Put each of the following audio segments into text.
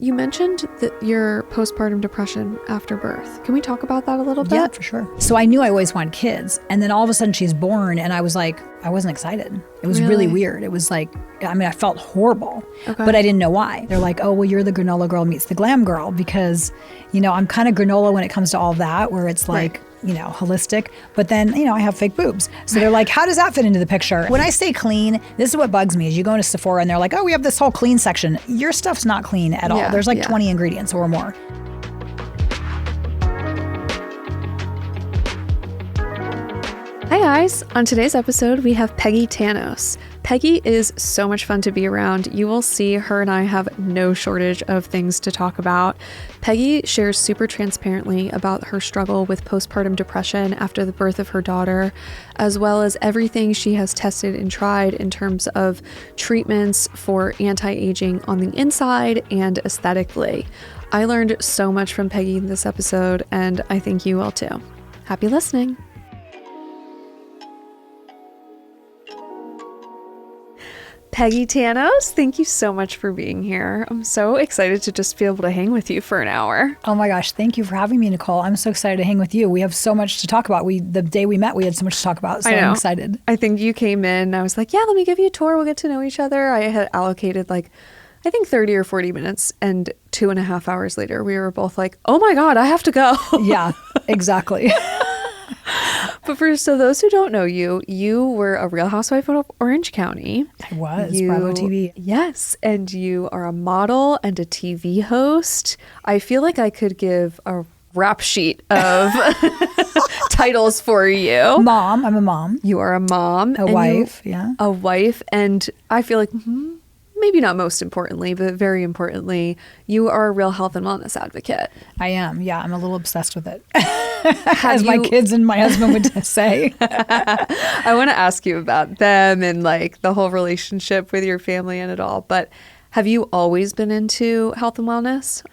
You mentioned that your postpartum depression after birth. Can we talk about that a little bit? Yeah, for sure. So I knew I always wanted kids. And then all of a sudden she's born and I was like, I wasn't excited. It was really weird. It was like, I mean, I felt horrible, but I didn't know why. They're like, oh, well, you're the granola girl meets the glam girl because, you know, I'm kind of granola when it comes to all that, where it's like, you know, holistic, but then, you know, I have fake boobs. So they're like, how does that fit into the picture? When I say clean, this is what bugs me is you go into Sephora and they're like, oh, we have this whole clean section. Your stuff's not clean at all. There's like 20 ingredients or more. Hi guys, on today's episode we have Peggy Tanous. Peggy is so much fun to be around. You will see her and I have no shortage of things to talk about. Peggy shares super transparently about her struggle with postpartum depression after the birth of her daughter, as well as everything she has tested and tried in terms of treatments for anti-aging on the inside and aesthetically. I learned so much from Peggy in this episode, and I think you will too. Happy listening. Peggy Tanous, thank you so much for being here. I'm so excited to just be able to hang with you for an hour. Oh my gosh, thank you for having me, Nicole. I'm so excited to hang with you. We have so much to talk about. The day we met, we had so much to talk about, so I'm excited. I think you came in, I was like, yeah, let me give you a tour. We'll get to know each other. I had allocated I think 30 or 40 minutes, and 2.5 hours later, we were both like, oh my God, I have to go. Yeah, exactly. But so those who don't know you, you were a Real Housewife of Orange County. I was, Bravo TV. Yes, and you are a model and a TV host. I feel like I could give a rap sheet of titles for you. Mom, I'm a mom. You are a mom. A wife, yeah. A wife, and I feel like maybe not most importantly, but very importantly, you are a real health and wellness advocate. I am. Yeah, I'm a little obsessed with it. As my kids and my husband would say. I want to ask you about them and the whole relationship with your family and it all. But have you always been into health and wellness?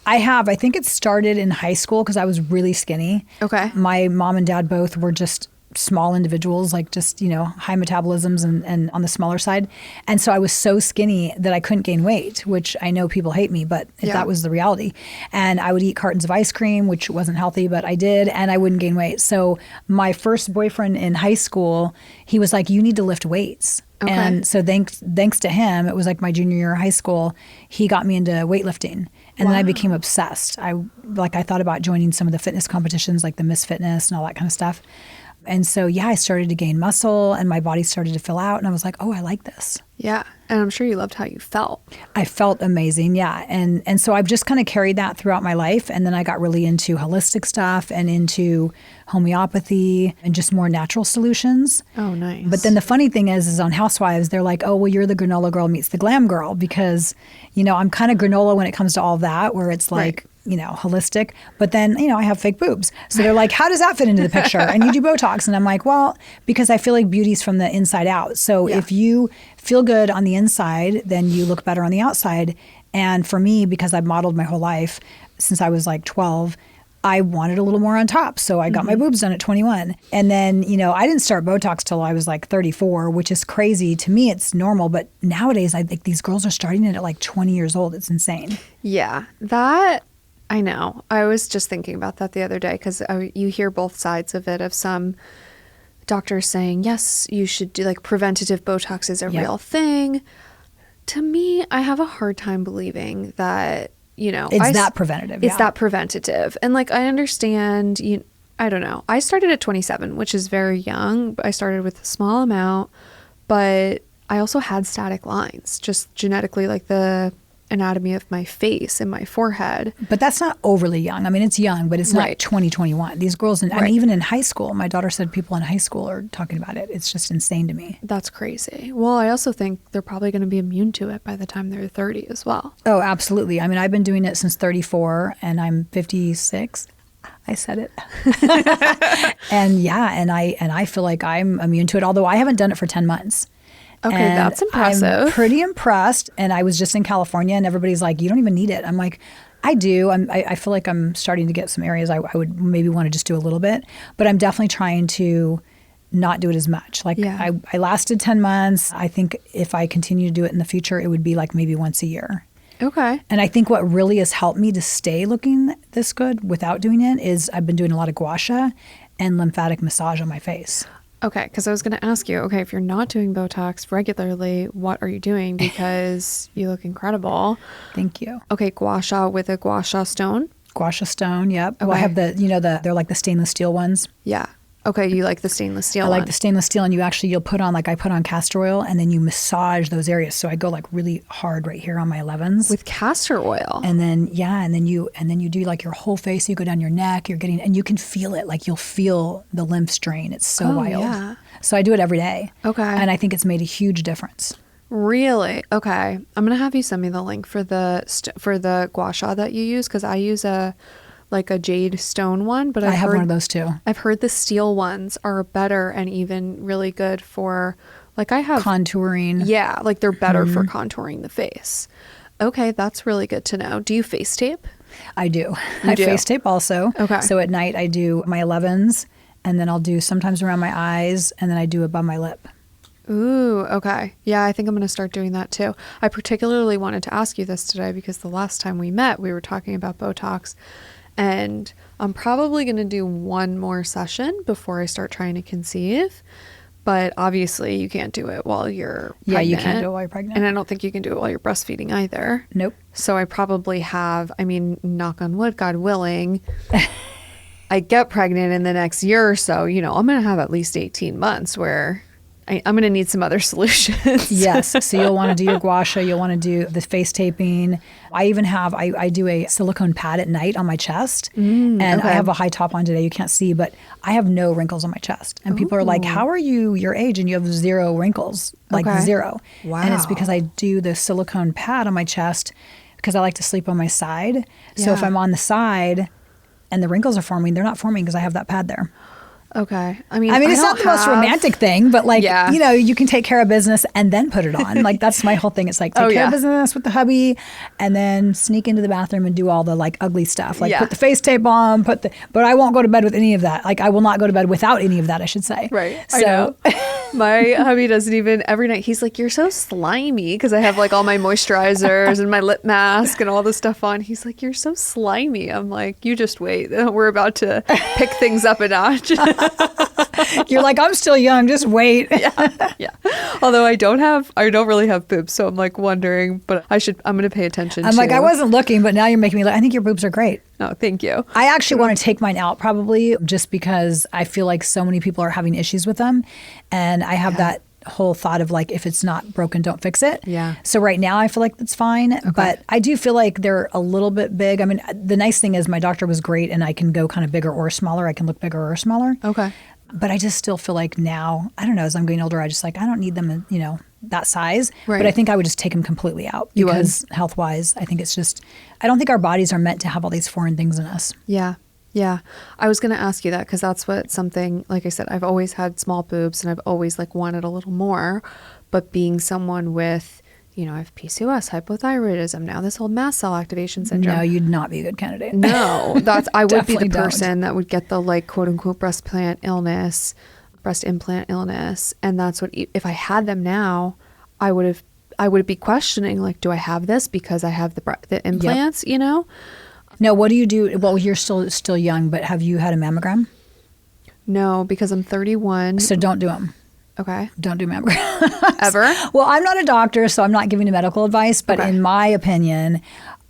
I have. I think it started in high school because I was really skinny. Okay. My mom and dad both were just small individuals, high metabolisms and on the smaller side. And so I was so skinny that I couldn't gain weight, which I know people hate me, but that was the reality. And I would eat cartons of ice cream, which wasn't healthy, but I did, and I wouldn't gain weight. So my first boyfriend in high school, he was like, you need to lift weights. Okay. And so thanks to him, it was like my junior year of high school, he got me into weightlifting. And then I became obsessed. I thought about joining some of the fitness competitions like the Miss Fitness and all that kind of stuff. And so, I started to gain muscle and my body started to fill out and I was like, oh, I like this. Yeah. And I'm sure you loved how you felt. I felt amazing. Yeah. And so I've just kind of carried that throughout my life. And then I got really into holistic stuff and into homeopathy and just more natural solutions. Oh, nice. But then the funny thing is on Housewives, they're like, oh, well, you're the granola girl meets the glam girl because, I'm kind of granola when it comes to all that, where it's like, holistic, but then, I have fake boobs. So they're like, how does that fit into the picture? And you do Botox. And I'm like, well, because I feel like beauty's from the inside out. So if you feel good on the inside, then you look better on the outside. And for me, because I've modeled my whole life since I was 12, I wanted a little more on top. So I got my boobs done at 21. And then, I didn't start Botox till I was 34, which is crazy. To me, it's normal. But nowadays, I think these girls are starting it at 20 years old. It's insane. Yeah, I know. I was just thinking about that the other day because you hear both sides of it, of some doctors saying, yes, you should do preventative Botox is a real thing. To me, I have a hard time believing that, it's that preventative. It's that preventative. And I understand, I don't know. I started at 27, which is very young. I started with a small amount, but I also had static lines, just genetically, the anatomy of my face and my forehead. But that's not overly young. I mean, it's young, but it's not 2021. These girls, even in high school, my daughter said people in high school are talking about it. It's just insane to me. That's crazy. Well, I also think they're probably going to be immune to it by the time they're 30 as well. Oh, absolutely. I mean, I've been doing it since 34 and I'm 56. I said it. and I feel like I'm immune to it, although I haven't done it for 10 months. Okay, that's impressive. I'm pretty impressed. And I was just in California and everybody's like, you don't even need it. I'm like, I do. I feel like I'm starting to get some areas I would maybe want to just do a little bit. But I'm definitely trying to not do it as much. I lasted 10 months. I think if I continue to do it in the future, it would be maybe once a year. Okay. And I think what really has helped me to stay looking this good without doing it is I've been doing a lot of gua sha and lymphatic massage on my face. Okay, because I was going to ask you, okay, if you're not doing Botox regularly, what are you doing? Because you look incredible. Thank you. Okay, gua sha with a gua sha stone? Gua sha stone, yep. Okay. Well, I have they're like the stainless steel ones. Yeah. Okay, you like the stainless steel I like one. the stainless steel, and you'll put on, like I put on castor oil, and then you massage those areas. So I go like really hard right here on my 11s. With castor oil? And then, and then you do like your whole face. You go down your neck, and you can feel it. Like you'll feel the lymph drain. It's so wild. Yeah. So I do it every day. Okay. And I think it's made a huge difference. Really? Okay. I'm going to have you send me the link for the gua sha that you use, because I use a jade stone one, but I have one of those too. I've heard the steel ones are better and even really good for, like, I have contouring. Yeah, like they're better for contouring the face. Okay, that's really good to know. Do you face tape? I do. I face tape also. Okay. So at night I do my 11s, and then I'll do sometimes around my eyes, and then I do above my lip. Ooh, okay. Yeah, I think I'm going to start doing that too. I particularly wanted to ask you this today because the last time we met, we were talking about Botox. And I'm probably going to do one more session before I start trying to conceive. But obviously you can't do it while you're pregnant. Yeah, you can't do it while you're pregnant. And I don't think you can do it while you're breastfeeding either. Nope. So I probably have, knock on wood, God willing, I get pregnant in the next year or so, I'm going to have at least 18 months where I'm going to need some other solutions. Yes. So you'll want to do your gua sha. You'll want to do the face taping. I even have, I do a silicone pad at night on my chest. And I have a high top on today. You can't see, but I have no wrinkles on my chest. And people are like, how are you your age and you have 0 wrinkles? Like 0. Wow. And it's because I do the silicone pad on my chest because I like to sleep on my side. So if I'm on the side and the wrinkles are forming, they're not forming because I have that pad there. Okay. It's not the most romantic thing, but you can take care of business and then put it on. Like that's my whole thing. It's like take care of business with the hubby and then sneak into the bathroom and do all the like ugly stuff. Like put the face tape on, but I won't go to bed with any of that. Like I will not go to bed without any of that, I should say. Right. So I know. My hubby doesn't even, every night he's like, you're so slimy, because I have like all my moisturizers and my lip mask and all this stuff on. He's like, you're so slimy. I'm like, you just wait. We're about to pick things up a notch. You're like, I'm still young, just wait. Yeah. Although I don't really have boobs, so I'm like wondering, but I'm going to pay attention. I'm like, I wasn't looking, but now you're making me look. I think your boobs are great. Oh, thank you. I actually want to take mine out probably just because I feel like so many people are having issues with them. And I have that whole thought of like, if it's not broken, don't fix it. Yeah. So right now I feel like that's fine. Okay. But I do feel like they're a little bit big. The nice thing is my doctor was great and I can go kind of bigger or smaller. I can look bigger or smaller. Okay. But I just still feel like now, I don't know, as I'm getting older, I just like, I don't need them, that size. Right. But I think I would just take them completely out because health-wise, I think it's just, I don't think our bodies are meant to have all these foreign things in us. Yeah. Yeah. I was going to ask you that because that's something, like I said, I've always had small boobs and I've always like wanted a little more, but being someone with, I have PCOS, hypothyroidism, now this whole mast cell activation syndrome. No, you'd not be a good candidate. No, I would be the person that would get the like quote unquote breast implant illness. And that's what, if I had them now, I would be questioning like, do I have this because I have the implants, No, what do you do? Well, you're still young, but have you had a mammogram? No, because I'm 31. So don't do them. Okay. Don't do mammograms. Ever? Well, I'm not a doctor, so I'm not giving you medical advice, but in my opinion,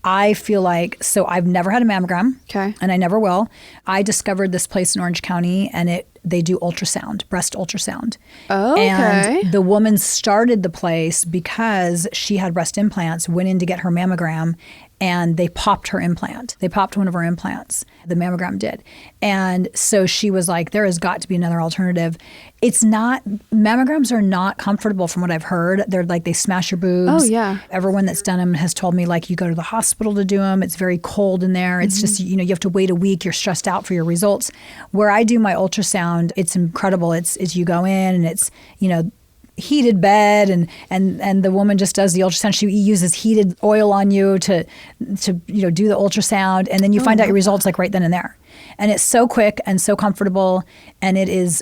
I feel like, so I've never had a mammogram. Okay. And I never will. I discovered this place in Orange County and they do ultrasound, breast ultrasound. Oh, okay. And the woman started the place because she had breast implants, went in to get her mammogram, and they popped her implant. They popped one of her implants. The mammogram did. And so she was like, there has got to be another alternative. Mammograms are not comfortable from what I've heard. They're like, they smash your boobs. Oh, yeah. Everyone that's done them has told me like, you go to the hospital to do them. It's very cold in there. It's just, you have to wait a week. You're stressed out for your results. Where I do my ultrasound, it's incredible. It's you go in and it's, heated bed and the woman just does the ultrasound. She uses heated oil on you to do the ultrasound, and then you find out your results like right then and there. And it's so quick and so comfortable, and it is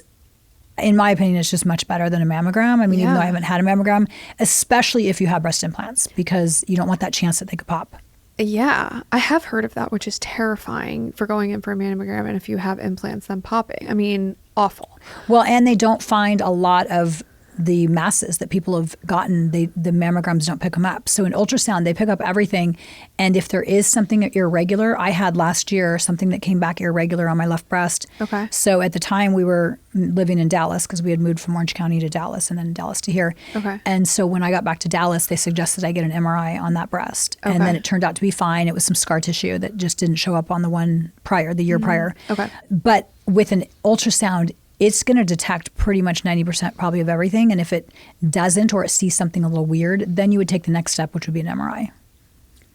in my opinion, it's just much better than a mammogram. I mean, even though I haven't had a mammogram, especially if you have breast implants, because you don't want that chance that they could pop. Yeah, I have heard of that, which is terrifying for going in for a mammogram. And if you have implants, then popping. I mean, awful. Well, and they don't find a lot of the masses that people have gotten. The mammograms don't pick them up. So in ultrasound, they pick up everything. And if there is something irregular, I had last year something that came back irregular on my left breast. Okay. So at the time we were living in Dallas, because we had moved from Orange County to Dallas and then Dallas to here. Okay. And so when I got back to Dallas, they suggested I get an MRI on that breast. Okay. And then it turned out to be fine. It was some scar tissue that just didn't show up on the one prior, the year prior. Okay. But with an ultrasound, it's going to detect pretty much 90% probably of everything. And if it doesn't, or it sees something a little weird, then you would take the next step, which would be an MRI.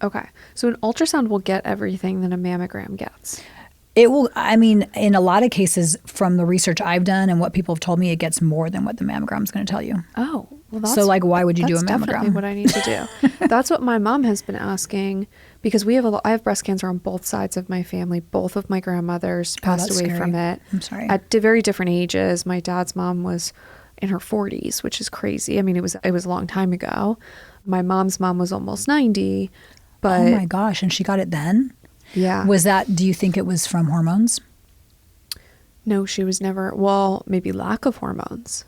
Okay. So an ultrasound will get everything that a mammogram gets. It will, I mean, in a lot of cases from the research I've done and what people have told me, it gets more than what the mammogram is going to tell you. Oh, well, that's, so like, why would you do a mammogram? That's definitely what I need to do. That's what my mom has been asking, because I have breast cancer on both sides of my family. Both of my grandmothers passed away from it. I'm sorry. At very different ages. My dad's mom was in her 40s, which is crazy. I mean, it was a long time ago. My mom's mom was almost 90, but oh my gosh, and she got it then? Yeah. Do you think it was from hormones? No, she was never, maybe lack of hormones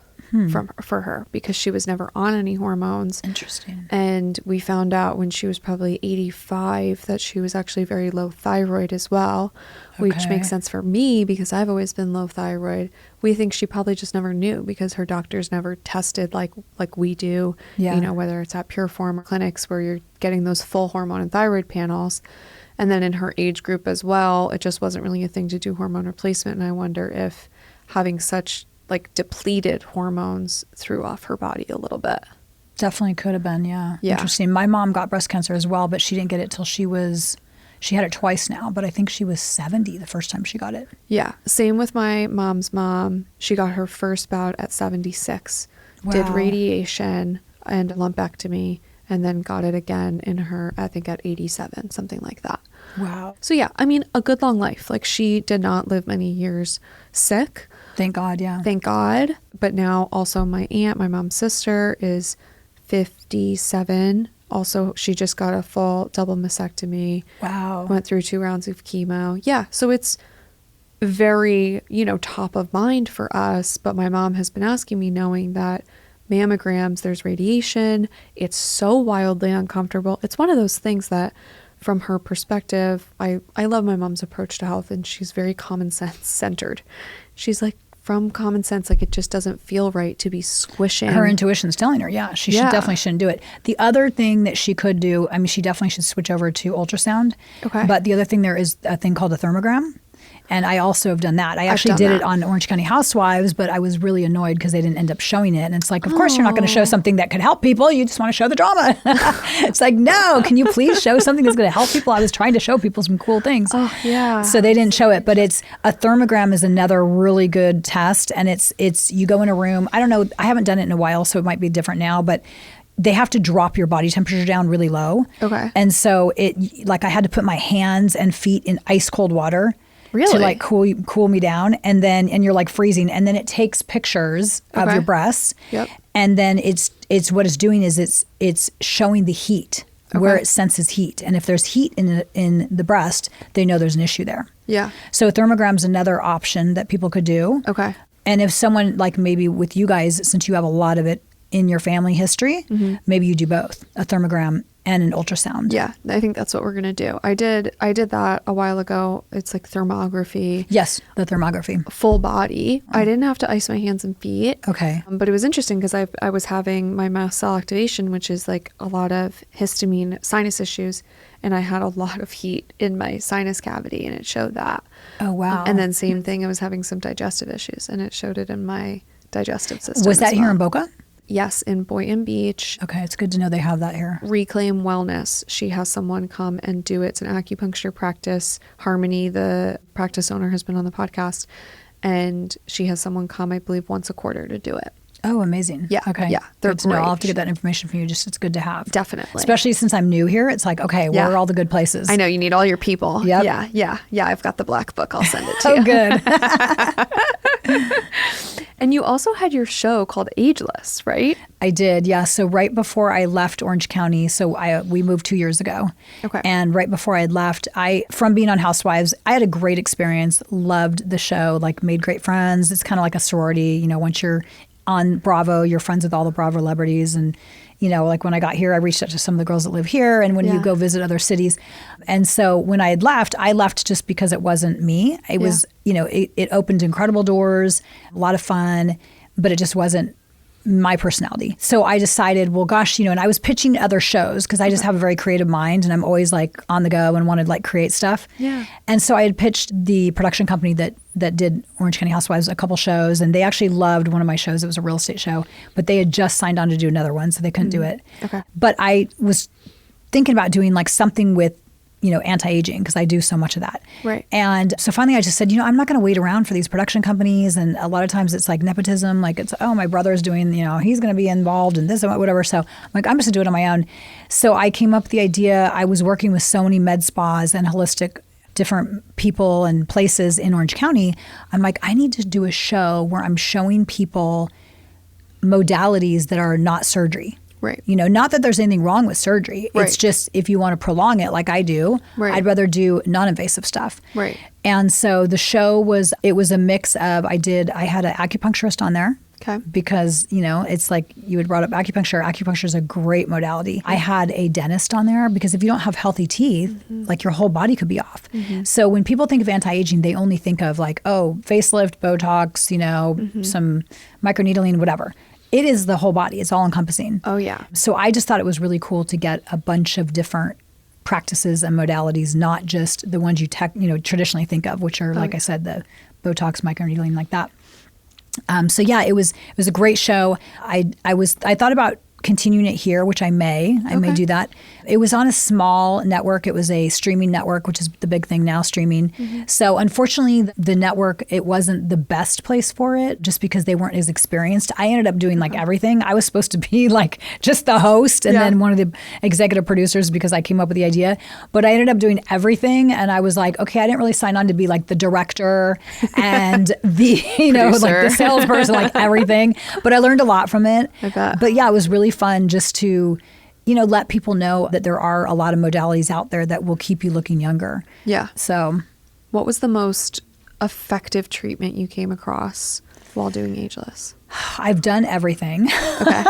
for her, because she was never on any hormones. Interesting. And we found out when she was probably 85 that she was actually very low thyroid as well, which makes sense for me because I've always been low thyroid. We think she probably just never knew because her doctors never tested like we do, whether it's at Pure Form or clinics where you're getting those full hormone and thyroid panels. And then in her age group as well, it just wasn't really a thing to do hormone replacement. And I wonder if having such depleted hormones threw off her body a little bit. Definitely could have been, yeah. Interesting. My mom got breast cancer as well, but she didn't get it till she had it twice now, but I think she was 70 the first time she got it. Yeah. Same with my mom's mom. She got her first bout at 76, did radiation and a lumpectomy, and then got it again in her, I think at 87, something like that. Wow. So yeah, I mean, a good long life. She did not live many years sick. Thank God, yeah. Thank God. But now also my aunt, my mom's sister, is 57. Also, she just got a full double mastectomy. Wow. Went through 2 rounds of chemo. Yeah. So it's very, top of mind for us. But my mom has been asking me, knowing that mammograms, there's radiation. It's so wildly uncomfortable. It's one of those things that from her perspective, I love my mom's approach to health, and she's very common sense centered. She's like, from common sense, it just doesn't feel right to be squishing. Her intuition's telling her, she definitely shouldn't do it. The other thing that she could do, I mean, she definitely should switch over to ultrasound. Okay. But the other thing, there is a thing called a thermogram. And I also have done that. I actually did it on Orange County Housewives, but I was really annoyed because they didn't end up showing it. And it's like, of course, you're not going to show something that could help people. You just want to show the drama. It's like, no, can you please show something that's going to help people? I was trying to show people some cool things. Oh, yeah. So they didn't show it. But a thermogram is another really good test. And it's you go in a room. I don't know. I haven't done it in a while, so it might be different now. But they have to drop your body temperature down really low. Okay. And so I had to put my hands and feet in ice cold water. Really? To cool me down, and you're freezing, and then it takes pictures of your breasts. Yep. And then it's what it's doing is it's showing the heat where it senses heat, and if there's heat in the breast, they know there's an issue there. Yeah. So a thermogram's another option that people could do. Okay. And if someone maybe with you guys, since you have a lot of it in your family history, maybe you do both, a thermogram and an ultrasound. Yeah, I think that's what we're going to do. I did that a while ago. It's thermography. Yes, the thermography. Full body. I didn't have to ice my hands and feet. Okay. But it was interesting because I was having my mast cell activation, which is a lot of histamine sinus issues. And I had a lot of heat in my sinus cavity, and it showed that. Oh, wow. And then same thing, I was having some digestive issues, and it showed it in my digestive system. Was that here in Boca? Yes, in Boynton Beach. Okay, it's good to know they have that here. Reclaim Wellness. She has someone come and do it. It's an acupuncture practice. Harmony, the practice owner, has been on the podcast, and she has someone come, I believe, once a quarter to do it. Oh, amazing. Yeah. Okay. Yeah. They're great. I'll have to get that information from you. Just it's good to have. Definitely. Especially since I'm new here. It's like, okay, where are all the good places? I know. You need all your people. Yep. Yeah. Yeah. Yeah. I've got the black book. I'll send it to you. Good. And you also had your show called Ageless, right? I did, yeah. So right before I left Orange County, we moved 2 years ago. Okay. And right before I had left, from being on Housewives, I had a great experience, loved the show, like made great friends. It's kind of like a sorority, you know, once you're on Bravo, you're friends with all the Bravo celebrities. And, you know, like when I got here, I reached out to some of the girls that live here and when you go visit other cities. And so when I left just because it wasn't me. It was, you know, it opened incredible doors, a lot of fun, but it just wasn't my personality. So I decided, well, gosh, you know, and I was pitching other shows because I just have a very creative mind and I'm always like on the go and wanted to like create stuff. Yeah. And so I had pitched the production company that did Orange County Housewives a couple shows, and they actually loved one of my shows. It was a real estate show, but they had just signed on to do another one, so they couldn't do it. Okay. But I was thinking about doing like something with, you know, anti-aging because I do so much of that. Right. And so finally I just said, you know, I'm not going to wait around for these production companies. And a lot of times it's like nepotism, like it's, oh, my brother's doing, you know, he's going to be involved in this and whatever. So I'm like, I'm just going to do it on my own. So I came up with the idea. I was working with so many med spas and holistic different people and places in Orange County. I'm like, I need to do a show where I'm showing people modalities that are not surgery. Right. You know, not that there's anything wrong with surgery. Right. It's just if you want to prolong it like I do, I'd rather do non-invasive stuff. Right. And so the show was a mix of, I had an acupuncturist on there. Okay. Because, you know, it's like you had brought up acupuncture. Acupuncture is a great modality. I had a dentist on there because if you don't have healthy teeth, like your whole body could be off. So when people think of anti-aging, they only think of like, oh, facelift, Botox, you know, some microneedling, whatever. It is the whole body. It's all encompassing. Oh, yeah. So I just thought it was really cool to get a bunch of different practices and modalities, not just the ones you traditionally think of, which are, like I said, the Botox, microneedling, like that. So yeah, it was a great show. I thought about continuing it here, which I may do that. It was on a small network. It was a streaming network, which is the big thing now, streaming. So unfortunately, the network, it wasn't the best place for it just because they weren't as experienced. I ended up doing like everything. I was supposed to be like just the host and then one of the executive producers because I came up with the idea. But I ended up doing everything. And I was like, okay, I didn't really sign on to be like the director and the, you know, like the salesperson, like everything. But I learned a lot from it. But yeah, it was really fun just to, you know, let people know that there are a lot of modalities out there that will keep you looking younger. Yeah. So what was the most effective treatment you came across while doing Ageless? I've done everything. Okay.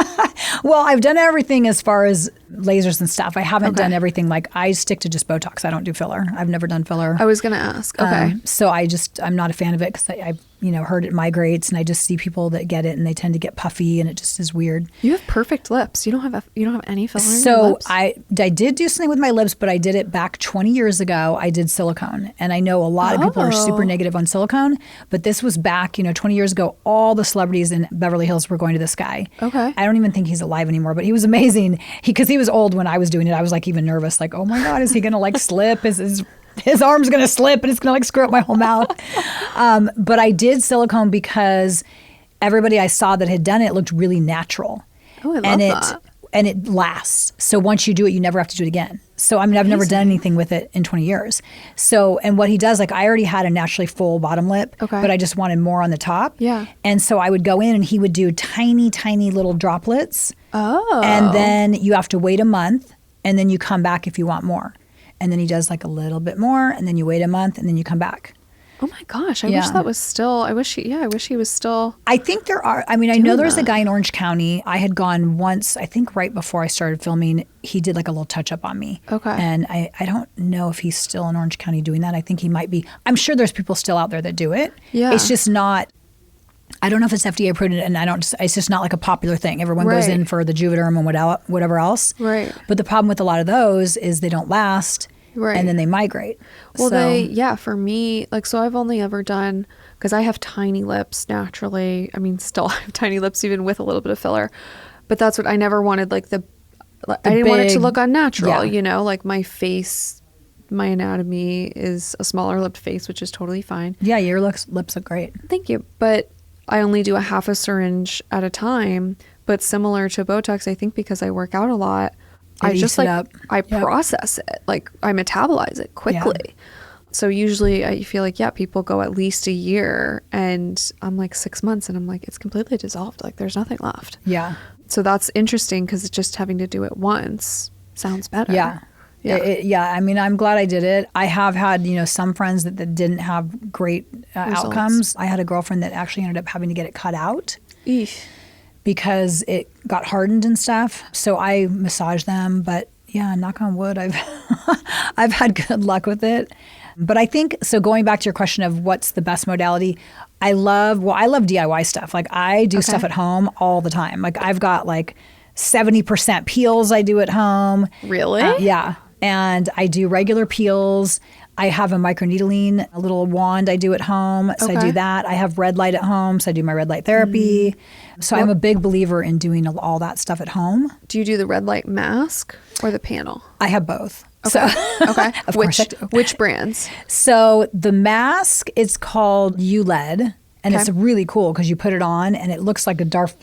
Well, I've done everything as far as lasers and stuff. I haven't done everything. Like I stick to just Botox. I don't do filler. I've never done filler. I was going to ask. Okay. So I'm not a fan of it because I've heard it migrates and I just see people that get it and they tend to get puffy and it just is weird. You have perfect lips. You don't have any filler in your So lips? I did do something with my lips, but I did it back 20 years ago. I did silicone. And I know a lot of people are super negative on silicone, but this was back, 20 years ago. All the celebrities in Beverly Hills were going to this guy. Okay. I don't even think he's alive anymore, but he was amazing. Because he was old when I was doing it. I was like even nervous, like, oh my God, is he going to like slip? His arm's going to slip and it's going to like screw up my whole mouth. But I did silicone because everybody I saw that had done it looked really natural. Oh, I love that. And it lasts. So once you do it, you never have to do it again. So I mean, I've never done anything with it in 20 years. So, and what he does, like I already had a naturally full bottom lip, but I just wanted more on the top. Yeah. And so I would go in and he would do tiny, tiny little droplets. Oh. And then you have to wait a month and then you come back if you want more. And then he does like a little bit more and then you wait a month and then you come back. Oh my gosh. I wish that was still, I wish he was still. I think there are, I know there's a guy in Orange County. I had gone once, I think right before I started filming, he did like a little touch up on me. Okay. And I don't know if he's still in Orange County doing that. I think he might be. I'm sure there's people still out there that do it. Yeah. It's just not, I don't know if it's FDA approved and it's just not like a popular thing. Everyone goes in for the Juvederm and whatever else. Right. But the problem with a lot of those is they don't last. Right. And then they migrate. Well, for me, like, so I've only ever done, because I have tiny lips naturally. I mean, still I have tiny lips even with a little bit of filler. But that's what I never wanted, like I didn't want it to look unnatural, like my face, my anatomy is a smaller lipped face, which is totally fine. Yeah, your lips look great. Thank you. But I only do a half a syringe at a time, but similar to Botox, I think because I work out a lot, I just like, I process it. Like I metabolize it quickly. Yeah. So usually I feel like, people go at least a year and I'm like 6 months and I'm like, it's completely dissolved. Like there's nothing left. Yeah. So that's interesting because just having to do it once sounds better. Yeah. Yeah. I mean, I'm glad I did it. I have had, some friends that didn't have great outcomes. I had a girlfriend that actually ended up having to get it cut out. Eesh. Because it got hardened and stuff. So I massaged them, but knock on wood, I've I've had good luck with it. But I think, so going back to your question of what's the best modality, I love DIY stuff. Like I do stuff at home all the time. Like I've got like 70% peels I do at home. Really? Yeah. And I do regular peels. I have a microneedling, a little wand I do at home. So I do that. I have red light at home. So I do my red light therapy. So I'm a big believer in doing all that stuff at home. Do you do the red light mask or the panel? I have both. Okay. So, okay. Of course I do. Which brands? So the mask is called ULED. And it's really cool because you put it on and it looks like a Darth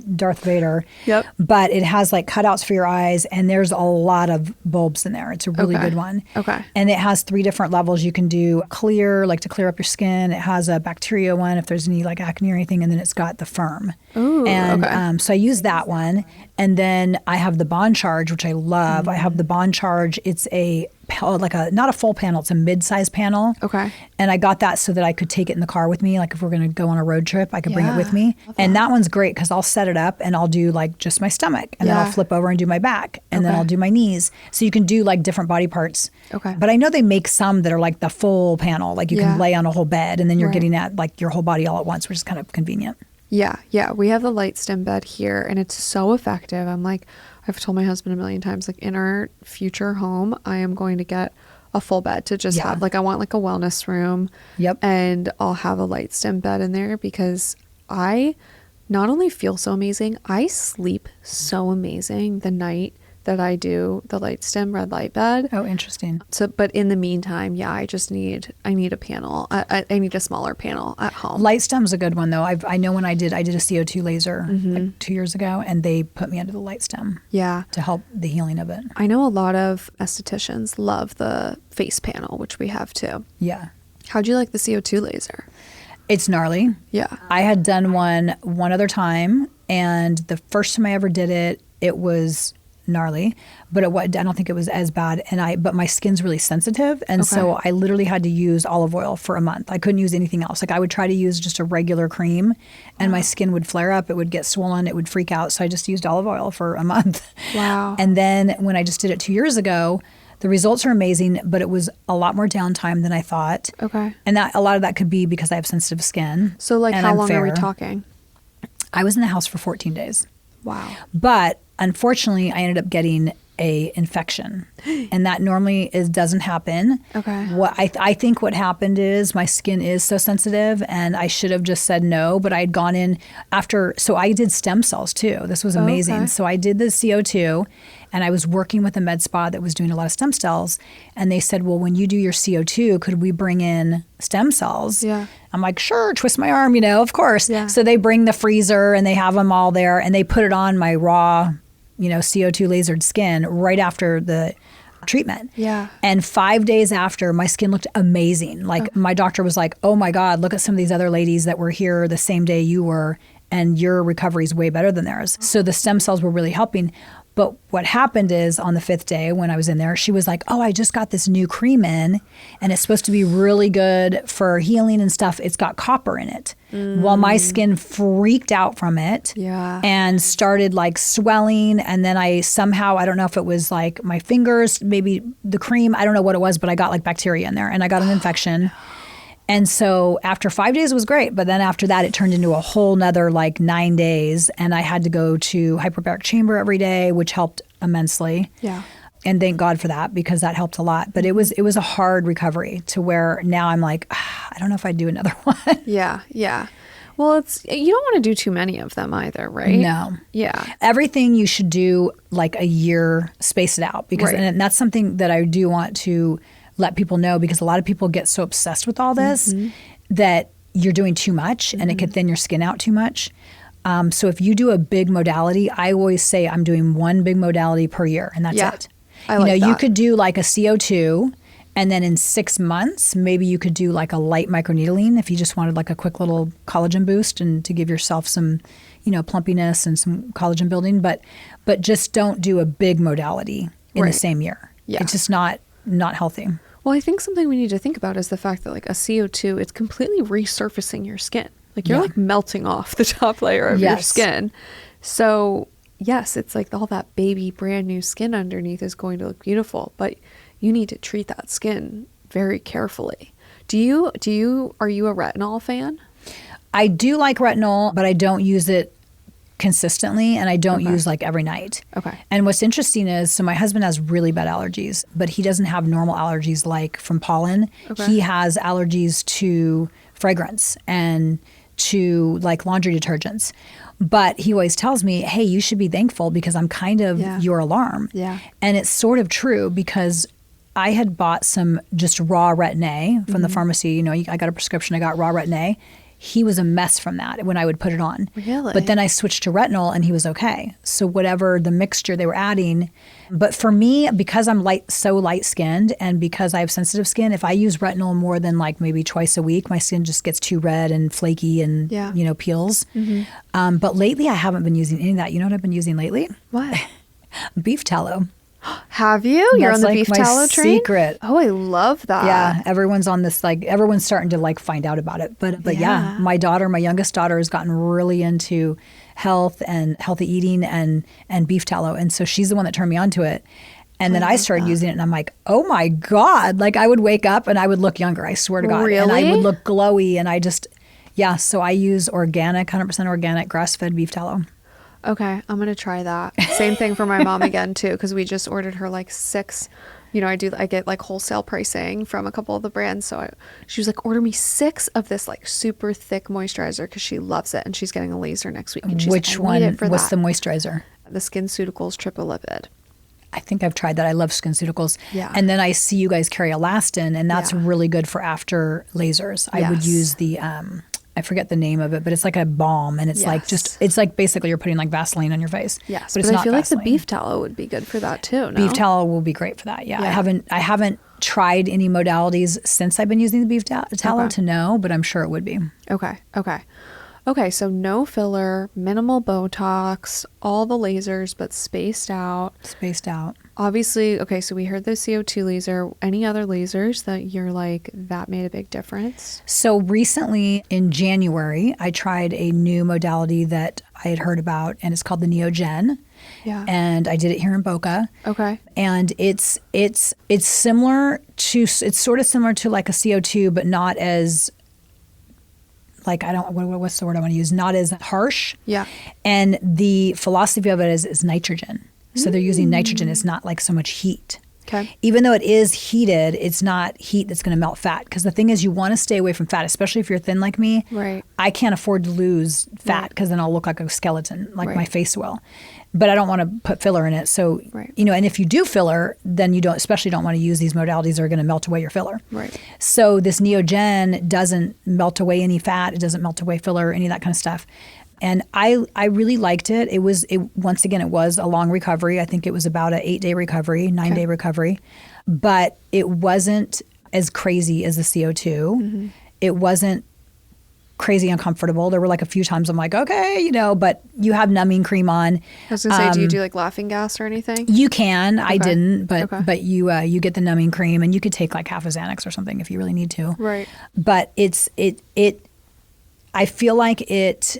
Vader. Yep. But it has like cutouts for your eyes and there's a lot of bulbs in there. It's a really good one. Okay. And it has 3 different levels. You can do clear, like to clear up your skin. It has a bacteria one if there's any like acne or anything. And then it's got the firm. Ooh, and so I use that one. And then I have the Bond Charge, which I love. I have the Bond Charge. It's not a full panel, it's a mid-size panel. Okay. And I got that so that I could take it in the car with me. Like if we're going to go on a road trip, I could bring it with me. And that one's great because I'll set it up and I'll do like just my stomach and then I'll flip over and do my back and then I'll do my knees. So you can do like different body parts. Okay. But I know they make some that are like the full panel, like you can lay on a whole bed and then you're getting at like your whole body all at once, which is kind of convenient. Yeah. Yeah. We have the light stem bed here and it's so effective. I'm like, I've told my husband a million times, like in our future home, I am going to get a full bed to just have, like I want like a wellness room. Yep. And I'll have a light stem bed in there because I not only feel so amazing, I sleep so amazing the night that I do the light stem red light bed. Oh, interesting. So, but in the meantime, I need a panel. I need a smaller panel at home. Light stem's a good one though. I know when I did a CO2 laser like 2 years ago and they put me under the light stem. Yeah. To help the healing of it. I know a lot of estheticians love the face panel, which we have too. Yeah. How'd you like the CO2 laser? It's gnarly. Yeah. I had done one other time and the first time I ever did it, it was gnarly, but I don't think it was as bad. But my skin's really sensitive. And so I literally had to use olive oil for a month. I couldn't use anything else. Like I would try to use just a regular cream and my skin would flare up. It would get swollen. It would freak out. So I just used olive oil for a month. Wow. And then when I just did it 2 years ago, the results are amazing, but it was a lot more downtime than I thought. Okay. And a lot of that could be because I have sensitive skin. So like how long are we talking? I was in the house for 14 days. Wow. But unfortunately, I ended up getting a infection, and that normally doesn't happen. Okay. What I think what happened is my skin is so sensitive, and I should have just said no. But I had gone in after, so I did stem cells too. This was amazing. Okay. So I did the CO2, and I was working with a med spa that was doing a lot of stem cells, and they said, "Well, when you do your CO2, could we bring in stem cells?" Yeah. I'm like, sure, twist my arm, of course. Yeah. So they bring the freezer and they have them all there and they put it on my raw, CO2 lasered skin right after the treatment. Yeah. And 5 days after, my skin looked amazing. Like my doctor was like, oh my God, look at some of these other ladies that were here the same day you were and your recovery is way better than theirs. So the stem cells were really helping. But what happened is on the 5th day when I was in there, she was like, oh, I just got this new cream in and it's supposed to be really good for healing and stuff. It's got copper in it. Well, my skin freaked out from it and started like swelling. And then I don't know if it was like my fingers, maybe the cream, I don't know what it was, but I got like bacteria in there and I got an infection. And so after 5 days it was great. But then after that, it turned into a whole nother like 9 days. And I had to go to hyperbaric chamber every day, which helped immensely. Yeah. And thank God for that because that helped a lot. But it was a hard recovery to where now I'm like, I don't know if I'd do another one. Yeah. Yeah. Well, you don't want to do too many of them either, right? No. Yeah. Everything you should do like a year, space it out. Because and that's something that I do want to let people know because a lot of people get so obsessed with all this that you're doing too much and it could thin your skin out too much. So if you do a big modality, I always say I'm doing one big modality per year, and that's it. I like that. You could do like a CO2, and then in 6 months, maybe you could do like a light microneedling if you just wanted like a quick little collagen boost and to give yourself some, plumpiness and some collagen building. But just don't do a big modality in the same year. Yeah. It's just not healthy. Well, I think something we need to think about is the fact that like a CO2, it's completely resurfacing your skin. Like you're like melting off the top layer of your skin. So yes, it's like all that baby brand new skin underneath is going to look beautiful, but you need to treat that skin very carefully. Are you a retinol fan? I do like retinol, but I don't use it consistently, and I don't use like every night. Okay. And what's interesting is, so my husband has really bad allergies, but he doesn't have normal allergies like from pollen. Okay. He has allergies to fragrance and to like laundry detergents. But he always tells me, hey, you should be thankful because I'm kind of your alarm. Yeah. And it's sort of true because I had bought some just raw Retin-A from the pharmacy. I got a prescription, I got raw Retin-A. He was a mess from that when I would put it on. Really? But then I switched to retinol and he was okay. So whatever the mixture they were adding. But for me, because I'm so light skinned and because I have sensitive skin, if I use retinol more than like maybe twice a week, my skin just gets too red and flaky and, peels. Mm-hmm. But lately I haven't been using any of that. You know what I've been using lately? What? Beef tallow. Have you? You're on the beef tallow train? Secret. Oh, I love that. Yeah, everyone's on this, everyone's starting to find out about it. But yeah, my youngest daughter has gotten really into health and healthy eating and beef tallow. And so she's the one that turned me onto it. And then I started using it and I'm like, oh my God. I would wake up and I would look younger, I swear to God. Really? And I would look glowy and so I use organic, 100% organic grass-fed beef tallow. Okay, I'm going to try that. Same thing for my mom again, too, because we just ordered her 6. I get wholesale pricing from a couple of the brands. So she was like, order me 6 of this super thick moisturizer because she loves it. And she's getting a laser next week. And she's Which one? What's the moisturizer? The SkinCeuticals Triple Lipid. I think I've tried that. I love SkinCeuticals. Yeah. And then I see you guys carry Elastin, and that's really good for after lasers. I would use the... I forget the name of it, but it's like a balm, and it's it's like basically you're putting Vaseline on your face. Yes, but it's not I feel Vaseline. Like the beef tallow would be good for that too. No? Beef tallow will be great for that. Yeah. I haven't tried any modalities since I've been using the beef tallow to know, but I'm sure it would be. Okay, so no filler, minimal Botox, all the lasers, but spaced out. Obviously, okay, so we heard the CO2 laser. Any other lasers that you're that made a big difference? So recently in January, I tried a new modality that I had heard about, and it's called the Neogen. Yeah. And I did it here in Boca. Okay. And it's similar to, it's sort of similar to a CO2, but not as... what's the word I want to use? Not as harsh. Yeah. And the philosophy of it is nitrogen. So they're using nitrogen. It's not so much heat. Okay. Even though it is heated, it's not heat that's going to melt fat. Because the thing is, you want to stay away from fat, especially if you're thin like me. Right. I can't afford to lose fat because then I'll look like a skeleton, my face will. But I don't want to put filler in it. So, and if you do filler, then you especially don't want to use these modalities that are going to melt away your filler. Right. So this Neogen doesn't melt away any fat. It doesn't melt away filler, any of that kind of stuff. And I really liked it. It was a long recovery. I think it was about an 8-day recovery, 9-day recovery. But it wasn't as crazy as the CO2. Mm-hmm. It wasn't crazy uncomfortable. There were a few times I'm like, okay, but you have numbing cream on. I was going to say, do you do laughing gas or anything? You can. Okay. I didn't, but you get the numbing cream, and you could take half a Xanax or something if you really need to. Right. But I feel like it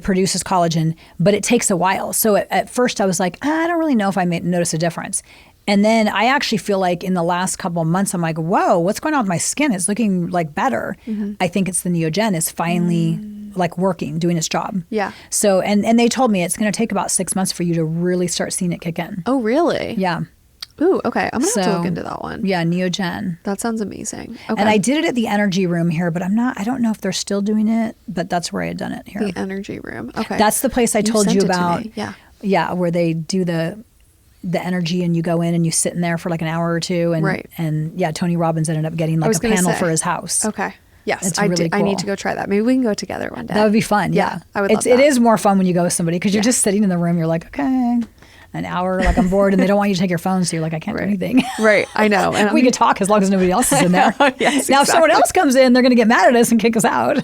produces collagen, but it takes a while. So at first I was like, I don't really know if I notice a difference. And then I actually feel like in the last couple of months, I'm like, whoa, what's going on with my skin? It's looking better. Mm-hmm. I think it's the Neogen is finally working, doing its job. Yeah. So, and they told me it's going to take about 6 months for you to really start seeing it kick in. Oh, really? Yeah. Ooh, okay. I'm going to have to look into that one. Yeah, Neogen. That sounds amazing. Okay. And I did it at the Energy Room here, but I don't know if they're still doing it, but that's where I had done it here. The Energy Room. Okay. That's the place I told you about. Yeah. Yeah, where they do the energy and you go in and you sit in there for an hour or two. And, right. And yeah, Tony Robbins ended up getting a panel for his house. Okay. Yes, I really cool. I need to go try that. Maybe we can go together one day. That would be fun. Yeah. I would love that. It is more fun when you go with somebody because you're just sitting in the room. You're like, okay, an hour, like I'm bored, and they don't want you to take your phone. So you're like, I can't do anything. Right. I know. And we could talk as long as nobody else is in there. Yes, now, if someone else comes in, they're going to get mad at us and kick us out.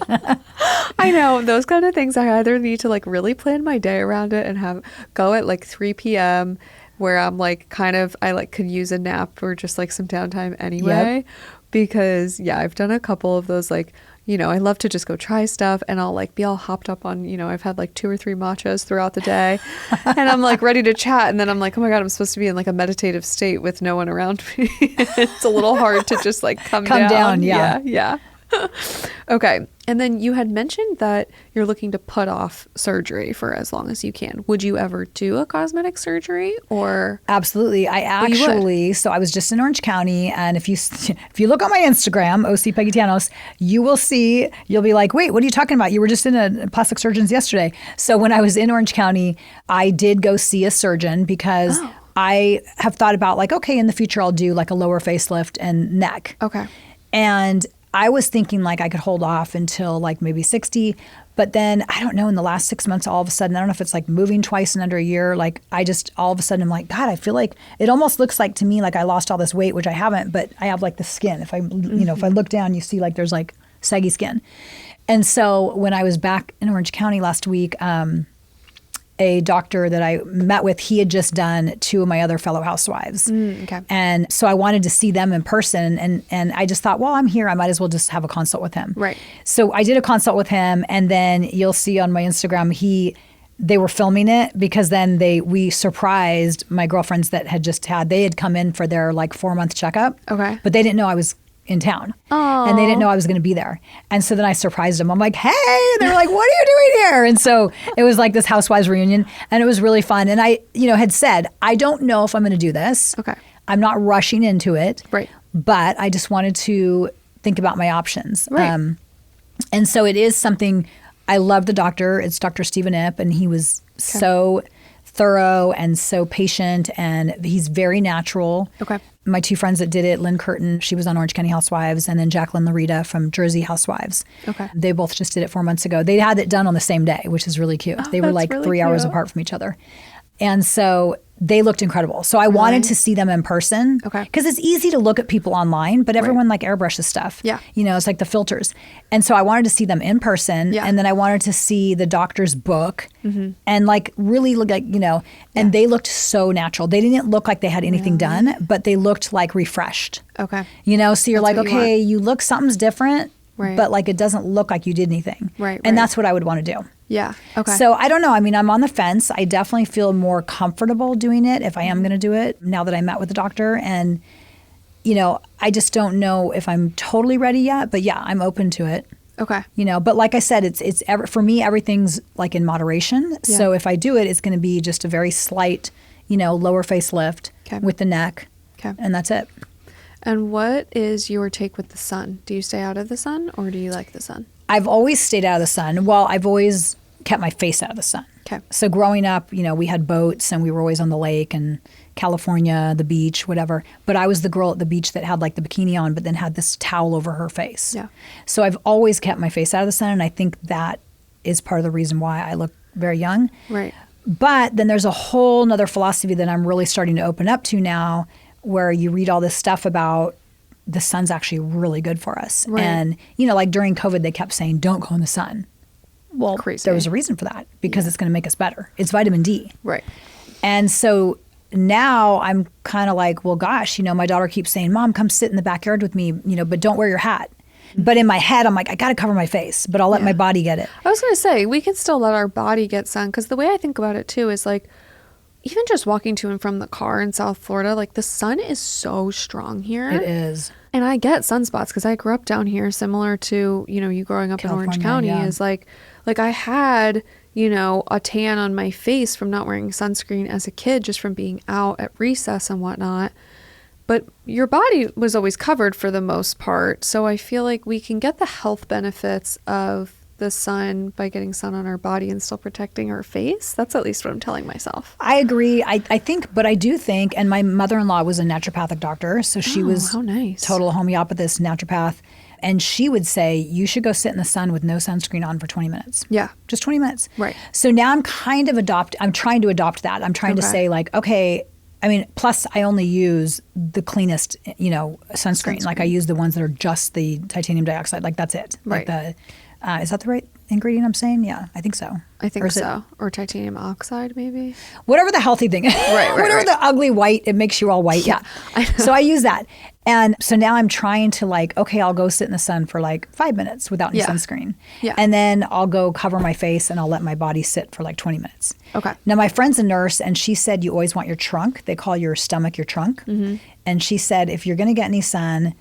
I know. Those kind of things, I either need to like really plan my day around it and go at like 3 p.m. where I'm like I like could use a nap or just like some downtime anyway. Yep. Because I've done a couple of those like, I love to just go try stuff and I'll like be all hopped up on, I've had like 2 or 3 matchas throughout the day and I'm like ready to chat. And then I'm like, oh my God, I'm supposed to be in like a meditative state with no one around me. It's a little hard to just like come down. Yeah. Okay. And then you had mentioned that you're looking to put off surgery for as long as you can. Would you ever do a cosmetic surgery or? Absolutely. So I was just in Orange County, and if you look on my Instagram, OC Peggy Tanous, you'll be like, wait, what are you talking about? You were just in a plastic surgeon's yesterday. So when I was in Orange County, I did go see a surgeon because I have thought about like, okay, in the future I'll do like a lower facelift and neck. Okay. And I was thinking like I could hold off until like maybe 60, but then I don't know, in the last 6 months, all of a sudden, I don't know if it's like moving twice in under a year, like I just all of a sudden I'm like, God, I feel like it almost looks like to me like I lost all this weight, which I haven't, but I have like the skin. If I, if I look down, you see like there's like saggy skin. And so when I was back in Orange County last week, a doctor that I met with, he had just done 2 of my other fellow housewives. Okay. And so I wanted to see them in person. And I just thought, well, I'm here. I might as well just have a consult with him. Right. So I did a consult with him. And then you'll see on my Instagram, they were filming it because then we surprised my girlfriends that they had come in for their like 4-month checkup. Okay. But they didn't know I was in town. Aww. And they didn't know I was going to be there. And so then I surprised them. I'm like, hey, and they were like, what are you doing here? And so it was like this Housewives reunion and it was really fun. And I, had said, I don't know if I'm going to do this. Okay. I'm not rushing into it. Right. But I just wanted to think about my options. Right. And so it is something, I love the doctor. It's Dr. Stephen Ip, and he was so thorough and so patient, and he's very natural. Okay. My 2 friends that did it, Lynn Curtin, she was on Orange County Housewives, and then Jacqueline Larita from Jersey Housewives. Okay. They both just did it 4 months ago. They had it done on the same day, which is really cute. They were like really 3 hours apart from each other. And so they looked incredible. So I wanted to see them in person. Okay. Because it's easy to look at people online, but everyone like airbrushes stuff. Yeah. It's like the filters. And so I wanted to see them in person. Yeah. And then I wanted to see the doctor's book and like really look like, and they looked so natural. They didn't look like they had anything done, but they looked like refreshed. Okay. So you're like, okay, you look, something's different, but like it doesn't look like you did anything. Right. And that's what I would want to do. Yeah. Okay. So I don't know. I mean, I'm on the fence. I definitely feel more comfortable doing it if I am going to do it now that I met with the doctor. And, I just don't know if I'm totally ready yet. But yeah, I'm open to it. Okay. But like I said, for me, everything's like in moderation. Yeah. So if I do it, it's going to be just a very slight, lower facelift with the neck. Okay. And that's it. And what is your take with the sun? Do you stay out of the sun or do you like the sun? I've always stayed out of the sun. Well, I've always kept my face out of the sun. Okay. So growing up, we had boats and we were always on the lake and California, the beach, whatever. But I was the girl at the beach that had like the bikini on, but then had this towel over her face. Yeah. So I've always kept my face out of the sun. And I think that is part of the reason why I look very young. Right. But then there's a whole nother philosophy that I'm really starting to open up to now, where you read all this stuff about the sun's actually really good for us. Right. And, like during COVID, they kept saying, don't go in the sun. Well, Crazy. There was a reason for that, because it's going to make us better. It's vitamin D. Right. And so now I'm kind of like, well, gosh, my daughter keeps saying, Mom, come sit in the backyard with me, but don't wear your hat. But in my head, I'm like, I got to cover my face, but I'll let my body get it. I was going to say, we can still let our body get sun, because the way I think about it too is like, even just walking to and from the car in South Florida, like the sun is so strong here. It is. And I get sunspots because I grew up down here, similar to, you growing up California, in Orange County is like I had, a tan on my face from not wearing sunscreen as a kid, just from being out at recess and whatnot. But your body was always covered for the most part. So I feel like we can get the health benefits of the sun by getting sun on our body and still protecting our face. That's at least what I'm telling myself. I agree. I think, but I do think, and my mother-in-law was a naturopathic doctor, so she was how nice. Total homeopathist, naturopath. And she would say, you should go sit in the sun with no sunscreen on for 20 minutes. Yeah. Just 20 minutes. Right. So now I'm trying to adopt that. I'm trying to say like, okay, I mean, plus I only use the cleanest, sunscreen. Like I use the ones that are just the titanium dioxide. Like that's it. Right. Like is that the right ingredient I'm saying? Yeah, I think so. I think so. Or titanium oxide, maybe. Whatever the healthy thing is. Right. Whatever the ugly white, it makes you all white. Yeah. So I use that. And so now I'm trying to like, okay, I'll go sit in the sun for like 5 minutes without any sunscreen. Yeah. And then I'll go cover my face and I'll let my body sit for like 20 minutes. Okay. Now my friend's a nurse and she said you always want your trunk. They call your stomach your trunk. Mm-hmm. And she said if you're going to get any sun,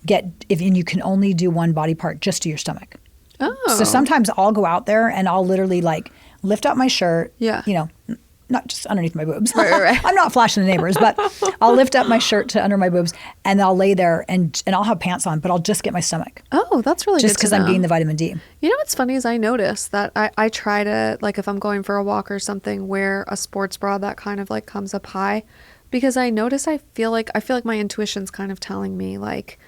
and you can only do one body part, just do your stomach. Oh. So sometimes I'll go out there and I'll literally like lift up my shirt, Yeah. Not just underneath my boobs. Right. I'm not flashing the neighbors, but I'll lift up my shirt to under my boobs and I'll lay there and I'll have pants on, but I'll just get my stomach. Oh, that's really just good to because I'm getting the vitamin D. You know what's funny is I notice that I try to, like if I'm going for a walk or something, wear a sports bra that kind of like comes up high, because I notice I feel like my intuition's kind of telling me like,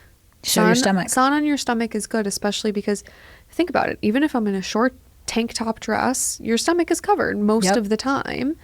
show your stomach. Sun on your stomach is good, especially because think about it. Even if I'm in a short tank top dress, your stomach is covered most of the time.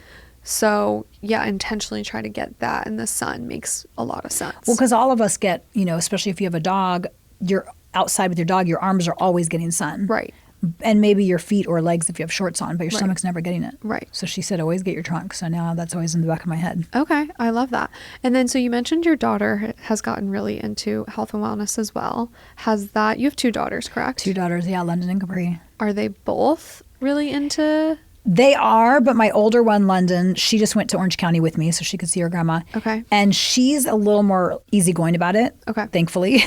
So yeah, intentionally try to get that in the sun makes a lot of sense. Well, because all of us get, especially if you have a dog, you're outside with your dog, your arms are always getting sun. Right. And maybe your feet or legs if you have shorts on, but your stomach's never getting it. Right. So she said, always get your trunk. So now that's always in the back of my head. Okay. I love that. And then, so you mentioned your daughter has gotten really into health and wellness as well. You have 2 daughters, correct? 2 daughters. Yeah. London and Capri. Are they both really into? They are, but my older one, London, she just went to Orange County with me so she could see her grandma. Okay. And she's a little more easygoing about it. Okay. Thankfully.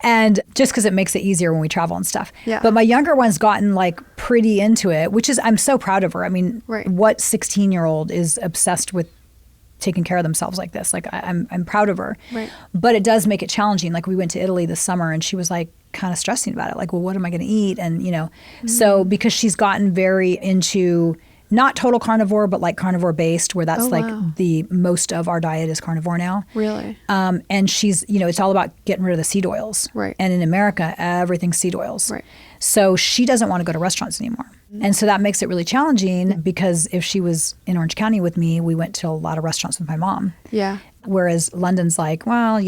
And just because it makes it easier when we travel and stuff. Yeah. But my younger one's gotten like pretty into it, which is, I'm so proud of her. I mean, what 16-year-old is obsessed with taking care of themselves like this? Like I'm proud of her. Right. But it does make it challenging. Like we went to Italy this summer and she was like kind of stressing about it. Like, well, what am I going to eat? And, so because she's gotten very into not total carnivore, but like carnivore based, where that's the most of our diet is carnivore now. Really? And she's, it's all about getting rid of the seed oils. Right. And in America, everything's seed oils. Right. So she doesn't want to go to restaurants anymore. Mm-hmm. And so that makes it really challenging because if she was in Orange County with me, we went to a lot of restaurants with my mom. Yeah. Whereas London's like, well,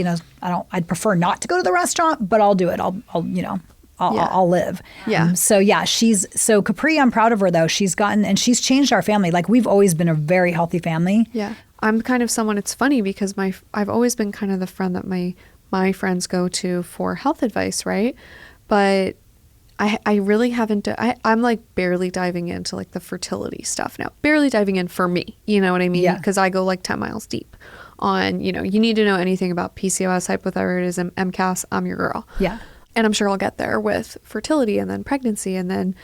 I'd prefer not to go to the restaurant, but I'll do it. I'll live. Yeah. So Capri, I'm proud of her though. She's she's changed our family. Like we've always been a very healthy family. Yeah. I'm kind of someone, it's funny because I've always been kind of the friend that my friends go to for health advice, right? But I really haven't, I'm like barely diving into like the fertility stuff now. Barely diving in for me, you know what I mean? Yeah. Because I go like 10 miles deep on, you need to know anything about PCOS, hypothyroidism, MCAS, I'm your girl. Yeah. And I'm sure I'll get there with fertility and then pregnancy and then,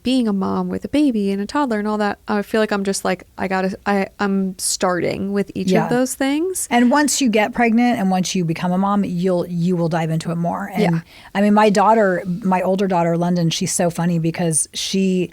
being a mom with a baby and a toddler and all that. I feel like I'm just like, I'm starting with each of those things. And once you get pregnant and once you become a mom, you will dive into it more. And I mean, my older daughter, London, she's so funny because she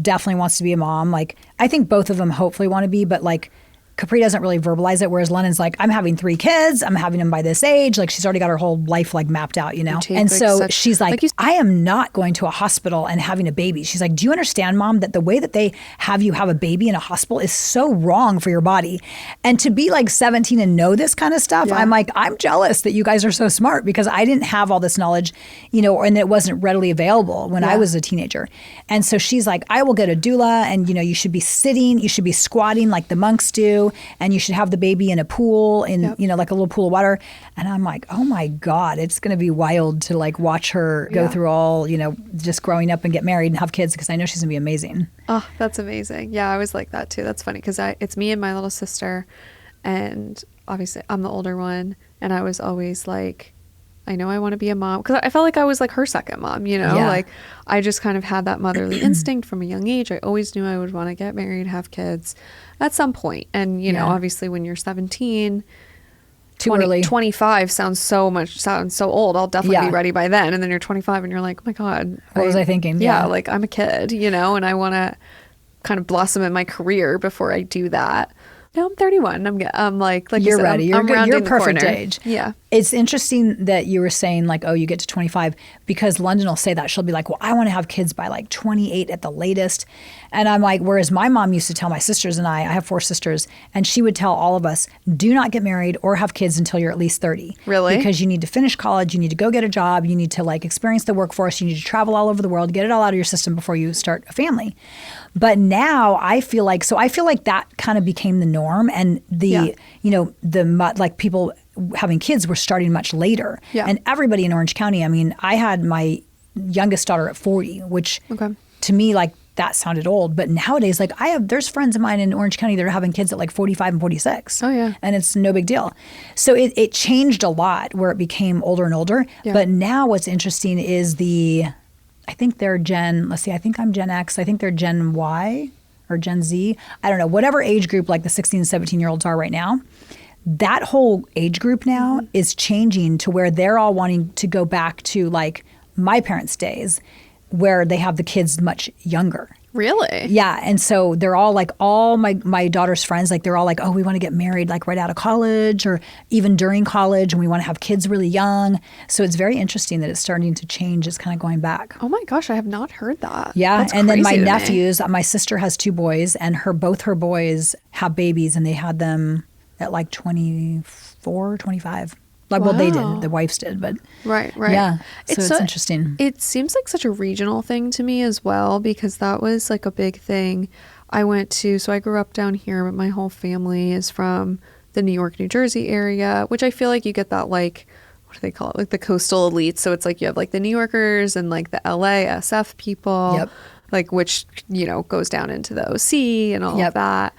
definitely wants to be a mom. Like, I think both of them hopefully want to be, but like, Capri doesn't really verbalize it, whereas London's like, I'm having 3 kids. I'm having them by this age. Like she's already got her whole life like mapped out, And so she's like, I am not going to a hospital and having a baby. She's like, do you understand, Mom, that the way that they have you have a baby in a hospital is so wrong for your body? And to be like 17 and know this kind of stuff, I'm like, I'm jealous that you guys are so smart because I didn't have all this knowledge, and it wasn't readily available when I was a teenager. And so she's like, I will get a doula and, you should be sitting, you should be squatting like the monks do. And you should have the baby in a pool like a little pool of water. And I'm like, oh my God, it's going to be wild to like watch her go through all, just growing up and get married and have kids because I know she's going to be amazing. Oh, that's amazing. Yeah, I was like that too. That's funny because it's me and my little sister and obviously I'm the older one. And I was always like, I know I want to be a mom because I felt like I was like her second mom, like I just kind of had that motherly instinct from a young age. I always knew I would want to get married, have kids at some point. And, obviously when you're 17, 25 sounds so old. I'll definitely be ready by then. And then you're 25 and you're like, oh my God. What was I thinking? Yeah. Like I'm a kid, and I want to kind of blossom in my career before I do that. No, I'm 31. I'm like you're said, ready. I'm you're rounding perfect the corner. age. Yeah. It's interesting that you were saying like, oh, you get to 25, because London will say that. She'll be like, well, I want to have kids by like 28 at the latest. And I'm like, whereas my mom used to tell my sisters and I have 4 sisters, and she would tell all of us, do not get married or have kids until you're at least 30. Really? Because you need to finish college, you need to go get a job, you need to like experience the workforce, you need to travel all over the world, get it all out of your system before you start a family. But now I feel like that kind of became the norm, and like people having kids were starting much later. Yeah. And everybody in Orange County, I mean, I had my youngest daughter at 40, which to me, like, that sounded old. But nowadays, like, there's friends of mine in Orange County that are having kids at like 45 and 46. Oh, yeah. And it's no big deal. So it changed a lot where it became older and older. Yeah. But now what's interesting is I think they're I think I'm Gen X. I think they're Gen Y or Gen Z. I don't know. Whatever age group like the 16 and 17-year-olds are right now, that whole age group now is changing to where they're all wanting to go back to like my parents' days, where they have the kids much younger. Really? Yeah. And so they're all like, all my daughter's friends, like they're all like, oh, we want to get married like right out of college or even during college, and we want to have kids really young. So it's very interesting that it's starting to change. It's kind of going back. Oh my gosh, I have not heard that. Yeah. That's and then my crazy nephews, my sister has 2 boys, and both her boys have babies, and they had them at like 24, 25. Like, well, they did. The wives did, but right. Yeah, so it's interesting. It seems like such a regional thing to me as well, because that was like a big thing. I grew up down here, but my whole family is from the New York, New Jersey area, which I feel like you get that like, what do they call it? Like the coastal elite. So it's like you have like the New Yorkers and like the LA SF people, yep. like which, goes down into the OC and all yep. of that.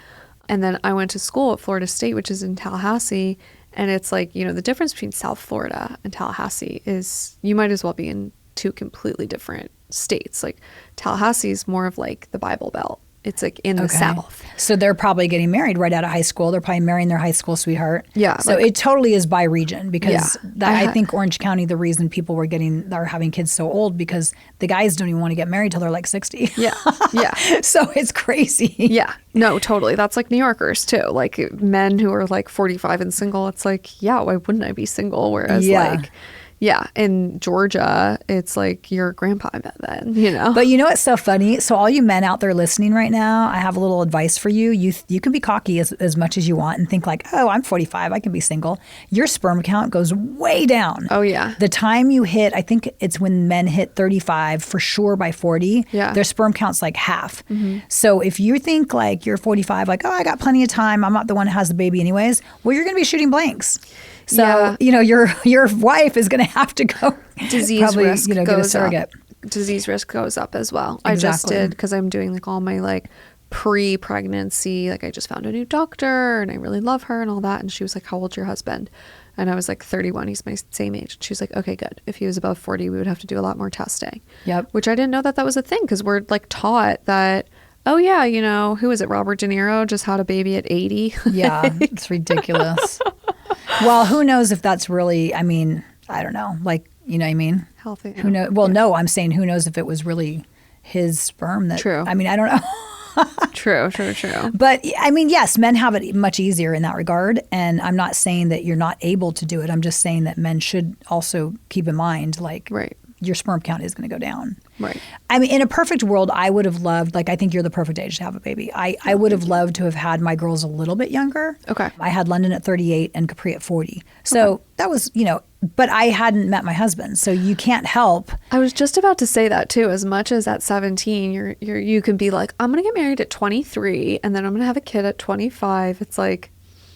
And then I went to school at Florida State, which is in Tallahassee. And it's like, the difference between South Florida and Tallahassee is you might as well be in 2 completely different states. Like Tallahassee is more of like the Bible Belt. It's like in the South. So they're probably getting married right out of high school. They're probably marrying their high school sweetheart. Yeah. So it totally is by region, because I think Orange County, the reason people are having kids so old, because the guys don't even want to get married till they're like 60. Yeah. Yeah. So it's crazy. Yeah. No, totally. That's like New Yorkers too. Like men who are like 45 and single. It's like, yeah, why wouldn't I be single? Whereas in Georgia, it's like your grandpa then, But what's so funny? So all you men out there listening right now, I have a little advice for you. You can be cocky as much as you want and think like, oh, I'm 45, I can be single. Your sperm count goes way down. Oh, yeah. The time you hit, I think it's when men hit 35, for sure by 40, their sperm count's like half. Mm-hmm. So if you think like you're 45, like, oh, I got plenty of time, I'm not the one who has the baby anyways, well, you're going to be shooting blanks. So, your wife is going to have to go disease risk get a surrogate. Disease risk goes up as well. Exactly. I just did, because I'm doing like all my like pre-pregnancy, like I just found a new doctor and I really love her and all that. And she was like, how old's your husband? And I was like 31. He's my same age. She was like, okay, good. If he was above 40, we would have to do a lot more testing. Yep. Which I didn't know that was a thing, because we're like taught that, oh yeah, who is it? Robert De Niro just had a baby at 80. Yeah, it's ridiculous. Well, who knows if that's really, I don't know. Like, you know what I mean? Healthy. Who knows? Well, no, I'm saying who knows if it was really his sperm that. True. I don't know. True. But yes, men have it much easier in that regard. And I'm not saying that you're not able to do it. I'm just saying that men should also keep in mind, like, your sperm count is going to go down. Right. In a perfect world, I would have loved, like, I think you're the perfect age to have a baby. I would have loved to have had my girls a little bit younger. Okay. I had London at 38 and Capri at 40. So that was, but I hadn't met my husband. So you can't help. I was just about to say that too. As much as at 17, you can be like, I'm going to get married at 23 and then I'm going to have a kid at 25. It's like,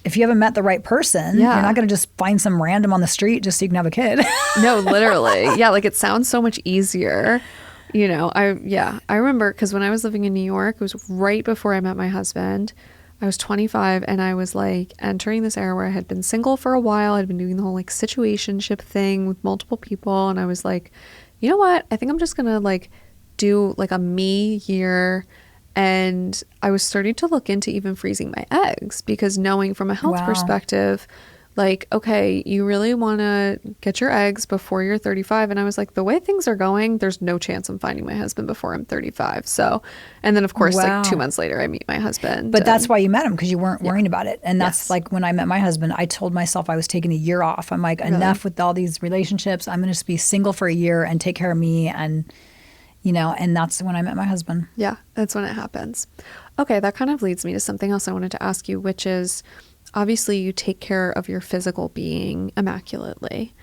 if you haven't met the right person, you're not going to just find some random on the street just so you can have a kid. No, literally. Yeah. Like it sounds so much easier. I remember, because when I was living in New York, it was right before I met my husband. I was 25 and I was like entering this era where I had been single for a while. I'd been doing the whole like situationship thing with multiple people. And I was like, you know what? I think I'm just going to like do like a me year. And I was starting to look into even freezing my eggs, because knowing from a health perspective, like, okay, you really want to get your eggs before you're 35. And I was like, the way things are going, there's no chance I'm finding my husband before I'm 35. So, and then of course, like 2 months later, I meet my husband. But that's why you met him, because you weren't worrying about it. And that's like when I met my husband, I told myself I was taking a year off. I'm like, enough with all these relationships. I'm going to be single for a year and take care of me. And, you know, and that's when I met my husband. Yeah, that's when it happens. Okay, that kind of leads me to something else I wanted to ask you, which is, obviously, you take care of your physical being immaculately.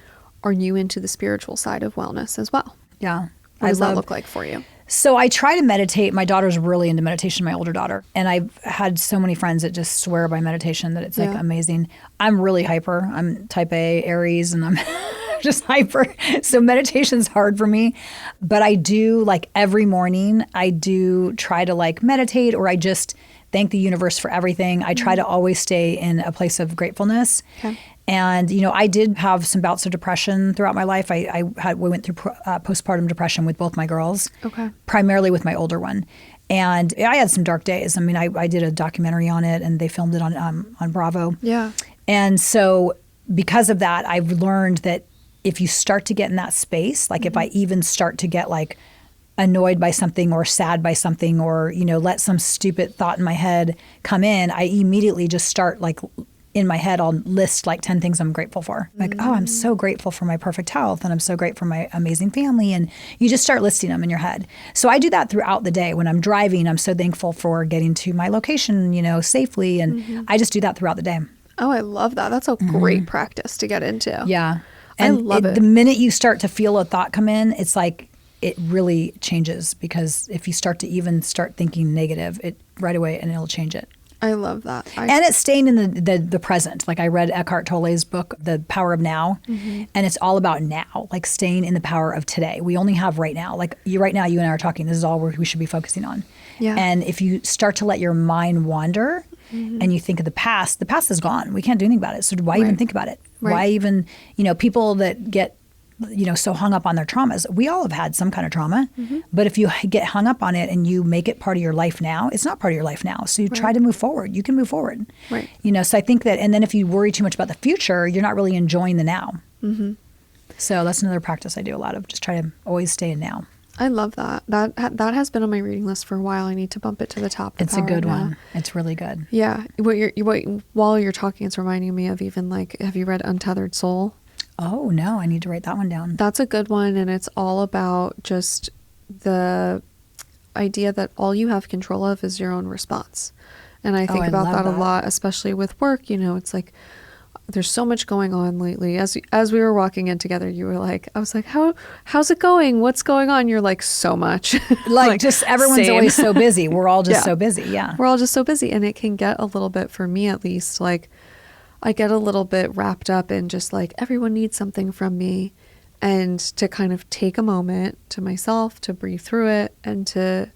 Are you into the spiritual side of wellness as well? Yeah. What does that look like for you? So I try to meditate. My daughter's really into meditation, my older daughter. And I've had so many friends that just swear by meditation that it's like amazing. I'm really hyper. I'm type A, Aries, and I'm just hyper. So meditation's hard for me. But I do, like every morning, I do try to like meditate, or I just thank the universe for everything. I try to always stay in a place of gratefulness. Okay. And, you know, I did have some bouts of depression throughout my life. We went through postpartum depression with both my girls, primarily with my older one. And I had some dark days. I mean, I did a documentary on it, and they filmed it on Bravo. Yeah. And so because of that, I've learned that if you start to get in that space, like if I even start to get like annoyed by something or sad by something, or, you know, let some stupid thought in my head come in, I immediately just start like in my head, I'll list like 10 things I'm grateful for. Like, oh, I'm so grateful for my perfect health, and I'm so grateful for my amazing family. And you just start listing them in your head. So I do that throughout the day. When I'm driving, I'm so thankful for getting to my location, you know, safely. And I just do that throughout the day. Oh, I love that. That's a great practice to get into. Yeah. And I love it. The minute you start to feel a thought come in, it's like, it really changes, because if you start to even start thinking negative, it right away, and it'll change it. I love that. And it's staying in the present. Like I read Eckhart Tolle's book, The Power of Now, and it's all about now, like staying in the power of today. We only have right now. Like right now, you and I are talking. This is all we should be focusing on. Yeah. And if you start to let your mind wander and you think of the past is gone. We can't do anything about it. So why even think about it? Why even, you know, people that get, you know, so hung up on their traumas. We all have had some kind of trauma, but if you get hung up on it and you make it part of your life now, it's not part of your life now. So you try to move forward. You can move forward. Right. You know, so I think that, and then if you worry too much about the future, you're not really enjoying the now. So that's another practice I do a lot of, just try to always stay in now. I love that. That has been on my reading list for a while. I need to bump it to the top. It's a good one. It's really good. Yeah. While you're talking, it's reminding me of even like, have you read Untethered Soul? Oh, no, I need to write that one down. That's a good one. And it's all about just the idea that all you have control of is your own response. And I think about that a lot, especially with work. You know, it's like, there's so much going on lately. As we were walking in together, you were like, I was like, how's it going? What's going on? You're like, so much. Like just everyone's always so busy. We're all just so busy. Yeah. We're all just so busy. And it can get a little bit, for me at least, like, I get a little bit wrapped up in just like, everyone needs something from me, and to kind of take a moment to myself to breathe through it and to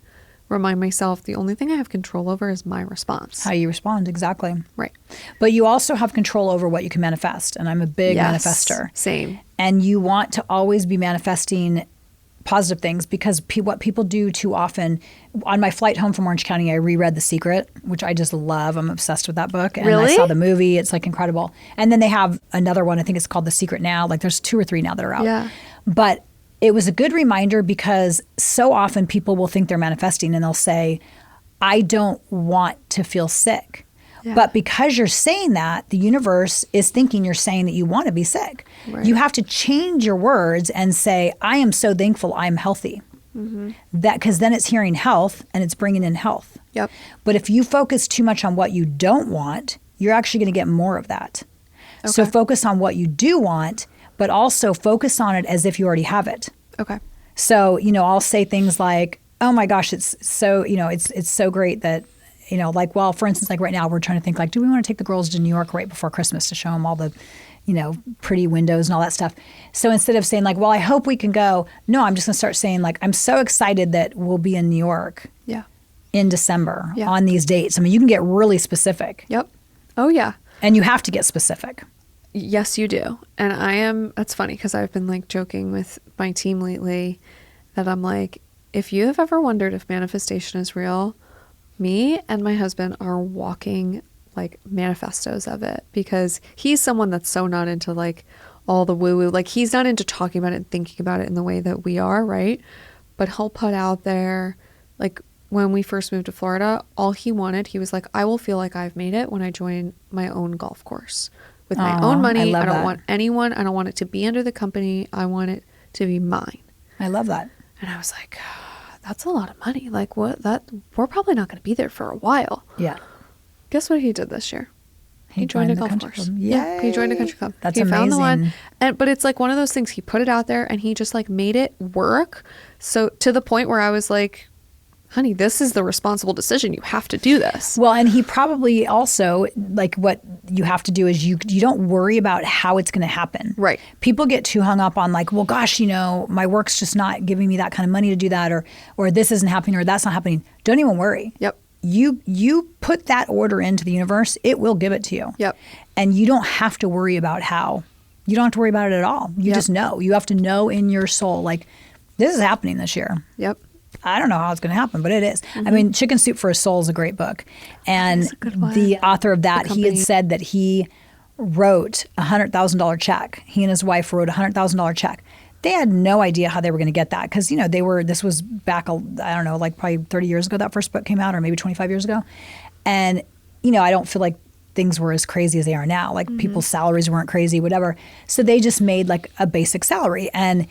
remind myself the only thing I have control over is my response. How you respond, exactly. Right. But you also have control over what you can manifest. And I'm a big manifester. Same. And you want to always be manifesting positive things, because what people do too often. On my flight home from Orange County, I reread The Secret, which I just love. I'm obsessed with that book. And really? I saw the movie. It's like incredible. And then they have another one. I think it's called The Secret now. Like there's 2 or 3 now that are out. Yeah. But it was a good reminder, because so often people will think they're manifesting and they'll say, I don't want to feel sick. Yeah. But because you're saying that, the universe is thinking you're saying that you want to be sick. Right. You have to change your words and say, I am so thankful I'm healthy. That, because then it's hearing health and it's bringing in health. Yep. But if you focus too much on what you don't want, you're actually going to get more of that. Okay. So focus on what you do want, but also focus on it as if you already have it. Okay. So, you know, I'll say things like, oh my gosh, it's so, you know, it's so great that, you know, like, well, for instance, like right now we're trying to think like, do we want to take the girls to New York right before Christmas to show them all the, you know, pretty windows and all that stuff. So instead of saying like, well, I hope we can go, no, I'm just going to start saying like, I'm so excited that we'll be in New York in December on these dates. I mean, you can get really specific. Yep. Oh, yeah. And you have to get specific. Yes, you do. And that's funny, because I've been like joking with my team lately that I'm like, if you have ever wondered if manifestation is real, me and my husband are walking like manifestos of it, because he's someone that's so not into like all the woo woo. Like he's not into talking about it and thinking about it in the way that we are, right? But he'll put out there, like when we first moved to Florida, all he wanted, he was like, I will feel like I've made it when I join my own golf course with my own money. I don't want anyone. I don't want it to be under the company. I want it to be mine. I love that. And I was like, that's a lot of money. Like what? That we're probably not going to be there for a while. Yeah. Guess what he did this year? He joined a golf course. Yeah, he joined a country club. That's amazing. He found the one, but it's like one of those things. He put it out there, and he just like made it work. So to the point where I was like, honey, this is the responsible decision. You have to do this. Well, and he probably also, like, what you have to do is you don't worry about how it's going to happen. Right. People get too hung up on like, well, gosh, my work's just not giving me that kind of money to do that, or this isn't happening, or that's not happening. Don't even worry. Yep. You put that order into the universe, it will give it to you. Yep. And you don't have to worry about how. You don't have to worry about it at all. You just know. You have to know in your soul, like, this is happening this year. Yep. I don't know how it's going to happen, but it is. Mm-hmm. I mean, Chicken Soup for a Soul is a great book. And the author of that, he had said that he wrote a $100,000 check. He and his wife wrote a $100,000 check. They had no idea how they were going to get that because, this was back, I don't know, like probably 30 years ago that first book came out, or maybe 25 years ago. And, I don't feel like things were as crazy as they are now. Like people's salaries weren't crazy, whatever. So they just made like a basic salary. And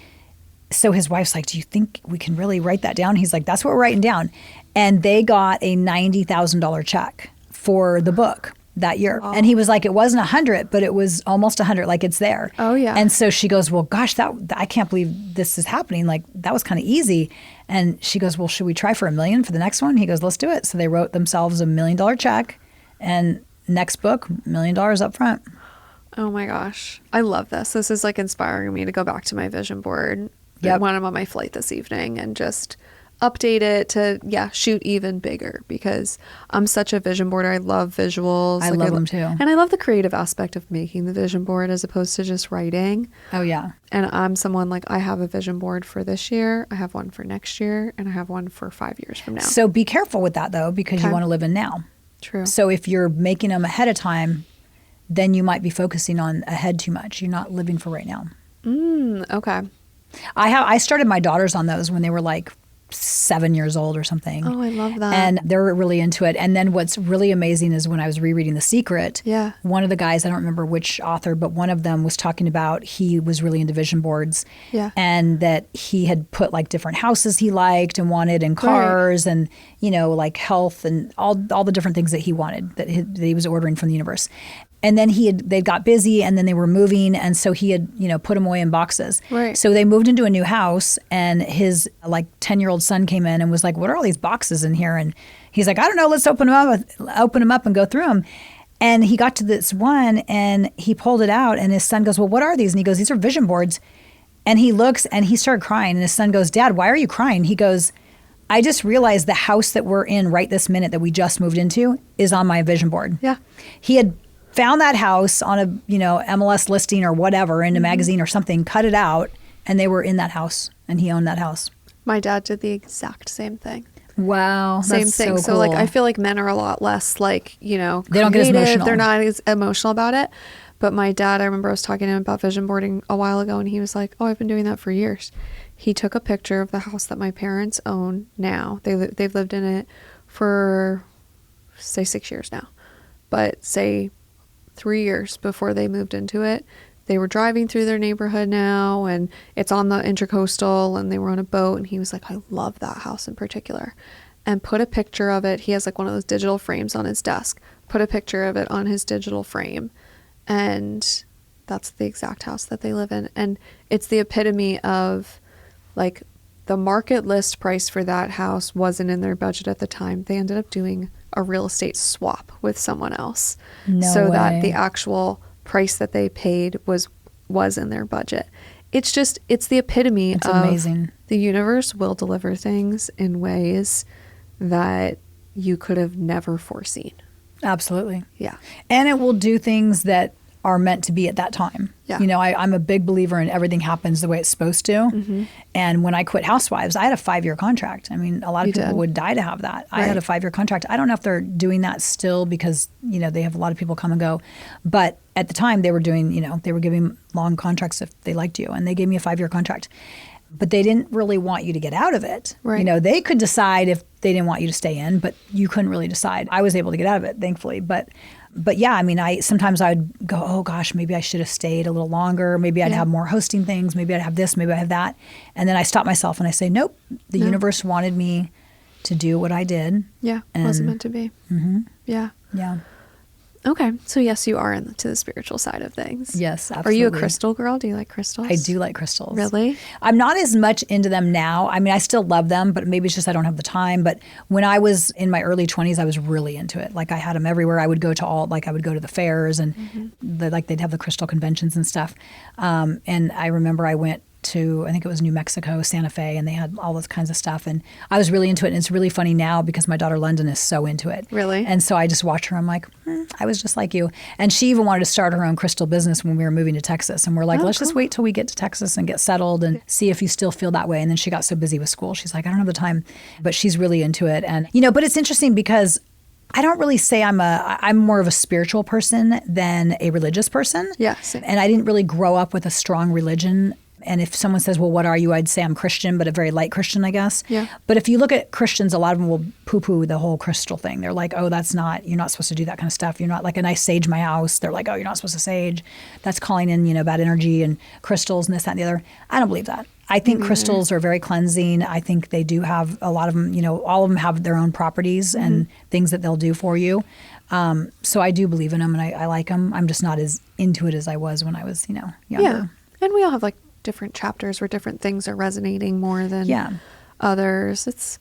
so his wife's like, do you think we can really write that down? He's like, that's what we're writing down. And they got a $90,000 check for the book that year. Oh. And he was like, it wasn't 100, but it was almost 100. Like it's there. Oh yeah. And so she goes, well, gosh, I can't believe this is happening. Like that was kind of easy. And she goes, well, should we try for $1 million for the next one? He goes, let's do it. So they wrote themselves a $1 million check, and next book, $1 million up front. Oh my gosh. I love this. This is like inspiring me to go back to my vision board. Yep. When I'm on my flight this evening and just update it to, shoot even bigger, because I'm such a vision boarder. I love visuals. I love them too. And I love the creative aspect of making the vision board as opposed to just writing. Oh, yeah. And I'm someone like, I have a vision board for this year. I have one for next year, and I have one for 5 years from now. So be careful with that though, because you want to live in now. True. So if you're making them ahead of time, then you might be focusing on ahead too much. You're not living for right now. Okay. I started my daughters on those when they were like 7 years old or something. Oh, I love that. And they're really into it. And then what's really amazing is when I was rereading The Secret, one of the guys, I don't remember which author, but one of them was talking about he was really into vision boards. Yeah. And that he had put like different houses he liked and wanted, and cars, and, like health and all the different things that he wanted that he was ordering from the universe. And then they got busy, and then they were moving, and so he had, put them away in boxes. Right. So they moved into a new house, and his 10-year-old son came in and was like, "What are all these boxes in here?" And he's like, "I don't know. Let's open them up and go through them." And he got to this one, and he pulled it out, and his son goes, "Well, what are these?" And he goes, "These are vision boards." And he looks, and he started crying, and his son goes, "Dad, why are you crying?" He goes, "I just realized the house that we're in right this minute that we just moved into is on my vision board." Yeah. He had found that house on a MLS listing or whatever in a magazine or something, cut it out, and they were in that house, and he owned that house. My dad did the exact same thing. Wow, same thing. So So cool. I feel like men are a lot less like they don't creative. get as emotional. They're not as emotional about it. But my dad, I remember I was talking to him about vision boarding a while ago, and he was like, "Oh, I've been doing that for years." He took a picture of the house that my parents own now. They've lived in it for say 6 years now, but say 3 years before they moved into it, they were driving through their neighborhood now, and it's on the intercoastal, and they were on a boat, and he was like, "I love that house in particular," and put a picture of it. He has like one of those digital frames on his desk, put a picture of it on his digital frame, and that's the exact house that they live in. And it's the epitome of like the market list price for that house wasn't in their budget at the time. They ended up doing a real estate swap with someone else that the actual price that they paid was in their budget. It's the epitome of amazing. The universe will deliver things in ways that you could have never foreseen. Absolutely. Yeah. And it will do things that are meant to be at that time. Yeah. You know, I'm a big believer in everything happens the way it's supposed to. Mm-hmm. And when I quit Housewives, I had a 5-year contract. I mean, a lot of people would die to have that. Right. I had a 5-year contract. I don't know if they're doing that still because, you know, they have a lot of people come and go. But at the time they were doing, you know, they were giving long contracts if they liked you. And they gave me a 5-year contract. But they didn't really want you to get out of it. Right. You know, they could decide if they didn't want you to stay in, but you couldn't really decide. I was able to get out of it, thankfully. But yeah, I mean, sometimes I'd go, oh gosh, maybe I should have stayed a little longer. Maybe I'd have more hosting things. Maybe I'd have this, maybe I'd have that. And then I stop myself and I say, nope, the universe wanted me to do what I did. Yeah, it wasn't meant to be. Mm-hmm. Yeah. Yeah. Okay. So yes, you are into the spiritual side of things. Yes, absolutely. Are you a crystal girl? Do you like crystals? I do like crystals. Really? I'm not as much into them now. I mean, I still love them, but maybe it's just I don't have the time. But when I was in my early 20s, I was really into it. Like I had them everywhere. I would go to I would go to the fairs and they'd have the crystal conventions and stuff. And I remember I went to, I think it was New Mexico, Santa Fe, and they had all those kinds of stuff. And I was really into it. And it's really funny now because my daughter London is so into it. Really? And so I just watch her. I'm like, I was just like you. And she even wanted to start her own crystal business when we were moving to Texas. And we're like, let's just wait till we get to Texas and get settled and see if you still feel that way. And then she got so busy with school. She's like, I don't have the time. But she's really into it. And, you know, but it's interesting because I don't really say I'm more of a spiritual person than a religious person. Yes. And I didn't really grow up with a strong religion. And if someone says, well, what are you? I'd say I'm Christian, but a very light Christian, I guess. Yeah. But if you look at Christians, a lot of them will poo-poo the whole crystal thing. They're like, oh, you're not supposed to do that kind of stuff. You're not like, and I sage my house. They're like, oh, you're not supposed to sage. That's calling in, you know, bad energy and crystals and this, that, and the other. I don't believe that. I think crystals are very cleansing. I think they do have a lot of them, you know, all of them have their own properties and things that they'll do for you. So I do believe in them and I like them. I'm just not as into it as I was when I was, you know, younger. Yeah. And we all have like different chapters where different things are resonating more than others.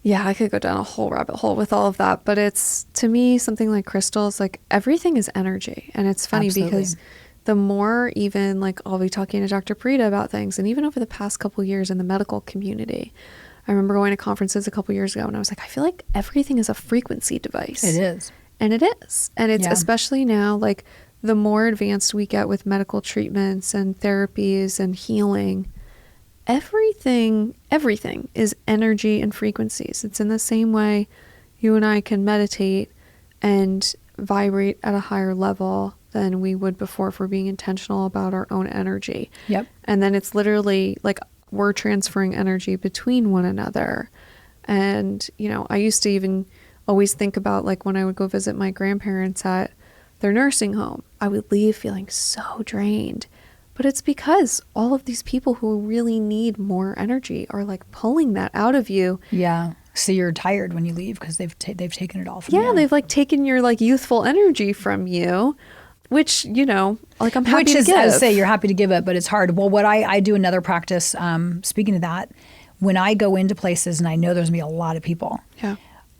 I could go down a whole rabbit hole with all of that, but it's, to me, something like crystals, like everything is energy. And it's funny because the more even like I'll be talking to Dr. Parita about things, and even over the past couple of years in the medical community, I remember going to conferences a couple years ago and I was like, I feel like everything is a frequency device. It is. And it is. And it's especially now, like, the more advanced we get with medical treatments and therapies and healing, everything is energy and frequencies. It's in the same way you and I can meditate and vibrate at a higher level than we would before if we're being intentional about our own energy. Yep. And then it's literally like we're transferring energy between one another. And, you know, I used to even always think about like when I would go visit my grandparents at their nursing home, I would leave feeling so drained. But it's because all of these people who really need more energy are like pulling that out of you. Yeah. So you're tired when you leave because they've taken it all from you. Yeah, they've like taken your like youthful energy from you, which, you know, like I'm happy to give. I say you're happy to give it, but it's hard. Well, what I do another practice, speaking of that, when I go into places and I know there's going to be a lot of people,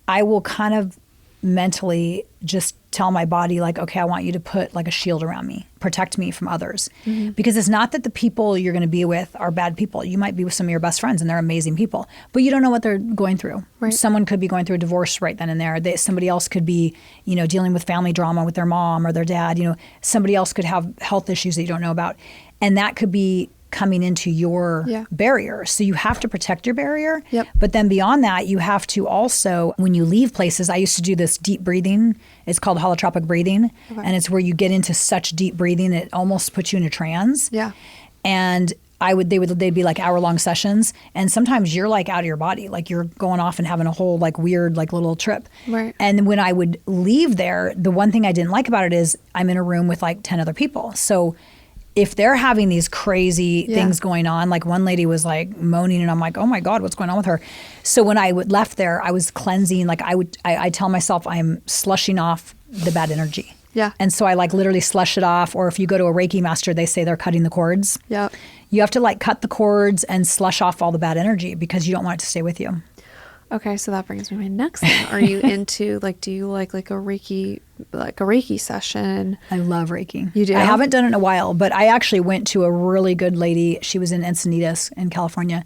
I will kind of mentally just tell my body like, okay, I want you to put like a shield around me, protect me from others. Mm-hmm. Because it's not that the people you're going to be with are bad people. You might be with some of your best friends and they're amazing people, but you don't know what they're going through. Right. Someone could be going through a divorce right then and there. Somebody else could be, you know, dealing with family drama with their mom or their dad. You know, somebody else could have health issues that you don't know about. And that could be coming into your barrier. So you have to protect your barrier. Yep. But then beyond that, you have to also, when you leave places, I used to do this deep breathing. It's called holotropic breathing. Okay. And it's where you get into such deep breathing, it almost puts you in a trance. Yeah. And they'd be like hour-long sessions. And sometimes you're like out of your body, like you're going off and having a whole like weird like little trip. Right. And when I would leave there, the one thing I didn't like about it is I'm in a room with like 10 other people. So if they're having these crazy things going on, like one lady was like moaning and I'm like, oh my God, what's going on with her? So when I left there, I was cleansing, like I tell myself I'm slushing off the bad energy. Yeah. And so I like literally slush it off. Or if you go to a Reiki master, they say they're cutting the cords. Yeah. You have to like cut the cords and slush off all the bad energy because you don't want it to stay with you. Okay, so that brings me to my next thing. Are you into like, do you like a Reiki session? I love Reiki. You do? I haven't done it in a while, but I actually went to a really good lady. She was in Encinitas in California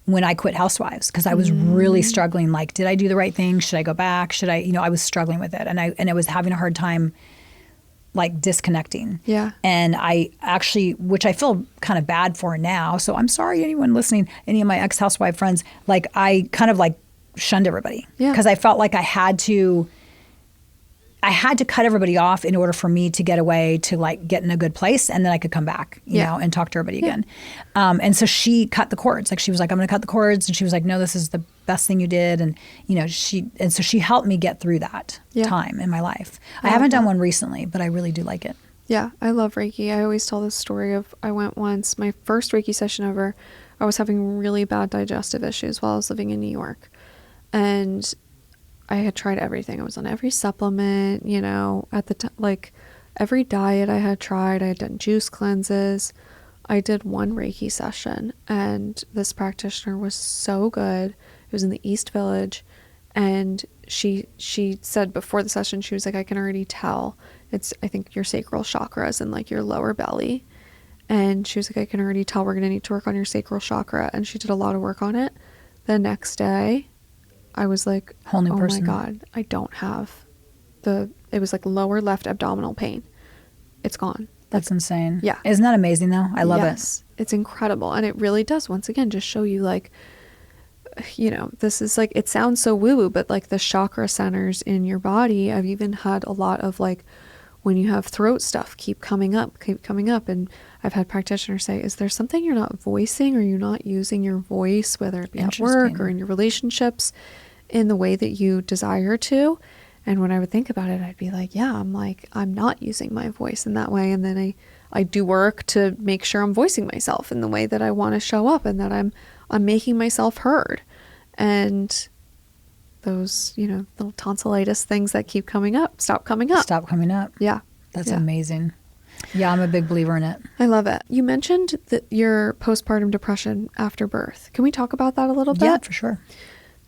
when I quit Housewives because I was really struggling. Like, did I do the right thing? Should I go back? Should I, I was struggling with it. And I was having a hard time like disconnecting. Yeah. And I actually, which I feel kind of bad for now. So I'm sorry, anyone listening, any of my ex-housewife friends, like I kind of like shunned everybody. Yeah. Because I felt like I had to cut everybody off in order for me to get away to like get in a good place, and then I could come back, you know, and talk to everybody again. And so she cut the cords. Like she was like, I'm going to cut the cords. And she was like, no, this is the best thing you did. And, you know, so she helped me get through that time in my life. I haven't done one recently, but I really do like it. Yeah, I love Reiki. I always tell this story of I went once, my first Reiki session ever, I was having really bad digestive issues while I was living in New York. And I had tried everything. I was on every supplement, you know, at the like every diet I had tried. I had done juice cleanses. I did one Reiki session, and this practitioner was so good. It was in the East Village, and she said before the session, she was like, I can already tell it's, I think, your sacral chakras and like your lower belly. And she was like, I can already tell we're going to need to work on your sacral chakra. And she did a lot of work on it. The next day, I was like, whole new person. My God, I don't have it was like lower left abdominal pain. It's gone. That's insane. Yeah. Isn't that amazing though? I love it. It's incredible. And it really does, once again, just show you like, you know, this is like, it sounds so woo-woo, but like the chakra centers in your body, I've even had a lot of like, when you have throat stuff keep coming up. And I've had practitioners say, is there something you're not voicing, or you're not using your voice, whether it be at work or in your relationships, in the way that you desire to? And when I would think about it, I'd be like, yeah, I'm not using my voice in that way. And then I do work to make sure I'm voicing myself in the way that I want to show up, and that I'm making myself heard. And those, you know, little tonsillitis things that keep coming up, stop coming up. Yeah. That's amazing. Yeah, I'm a big believer in it. I love it. You mentioned that your postpartum depression after birth. Can we talk about that a little bit? Yeah, for sure.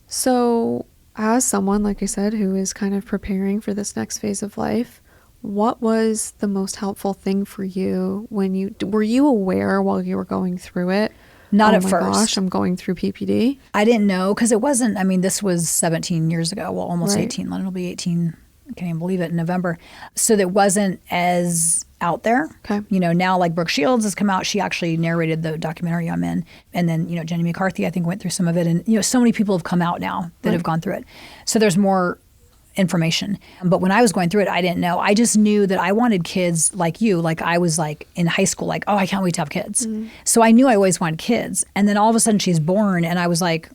So as someone, like I said, who is kind of preparing for this next phase of life, what was the most helpful thing for you when were you aware while you were going through it? Not at first. Oh my gosh, I'm going through PPD. I didn't know, because it wasn't, I mean, this was 17 years ago. Well, almost 18. It'll be 18. I can't even believe it, in November. So that wasn't as out there. Okay. You know, now like Brooke Shields has come out. She actually narrated the documentary I'm in. And then, you know, Jenny McCarthy, I think, went through some of it. And, you know, so many people have come out now that have gone through it. So there's more information. But when I was going through it, I didn't know. I just knew that I wanted kids like you. Like I was like in high school, like, oh, I can't wait to have kids. So I knew I always wanted kids. And then all of a sudden she's born, and I was like,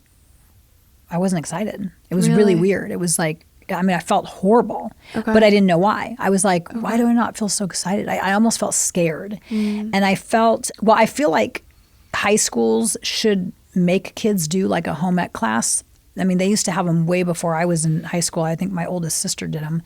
I wasn't excited. It was really weird. It was like, I mean, I felt horrible, but I didn't know why. I was like, why do I not feel so excited? I almost felt scared. And I felt, well, I feel like high schools should make kids do like a home ec class. I mean, they used to have them way before I was in high school. I think my oldest sister did them,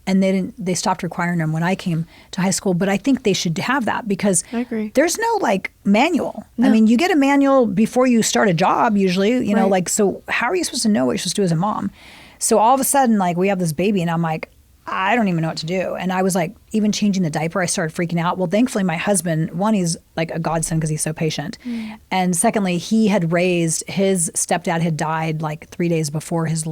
and they stopped requiring them when I came to high school. But I think they should have that, because I agree. There's no like manual. No. I mean, you get a manual before you start a job usually, you know, like, so how are you supposed to know what you're supposed to do as a mom? So all of a sudden, like, we have this baby, and I'm like, I don't even know what to do. And I was like, even changing the diaper, I started freaking out. Well, thankfully, my husband, one, he's like a godsend because he's so patient. And secondly, he had raised, his stepdad had died like 3 days before his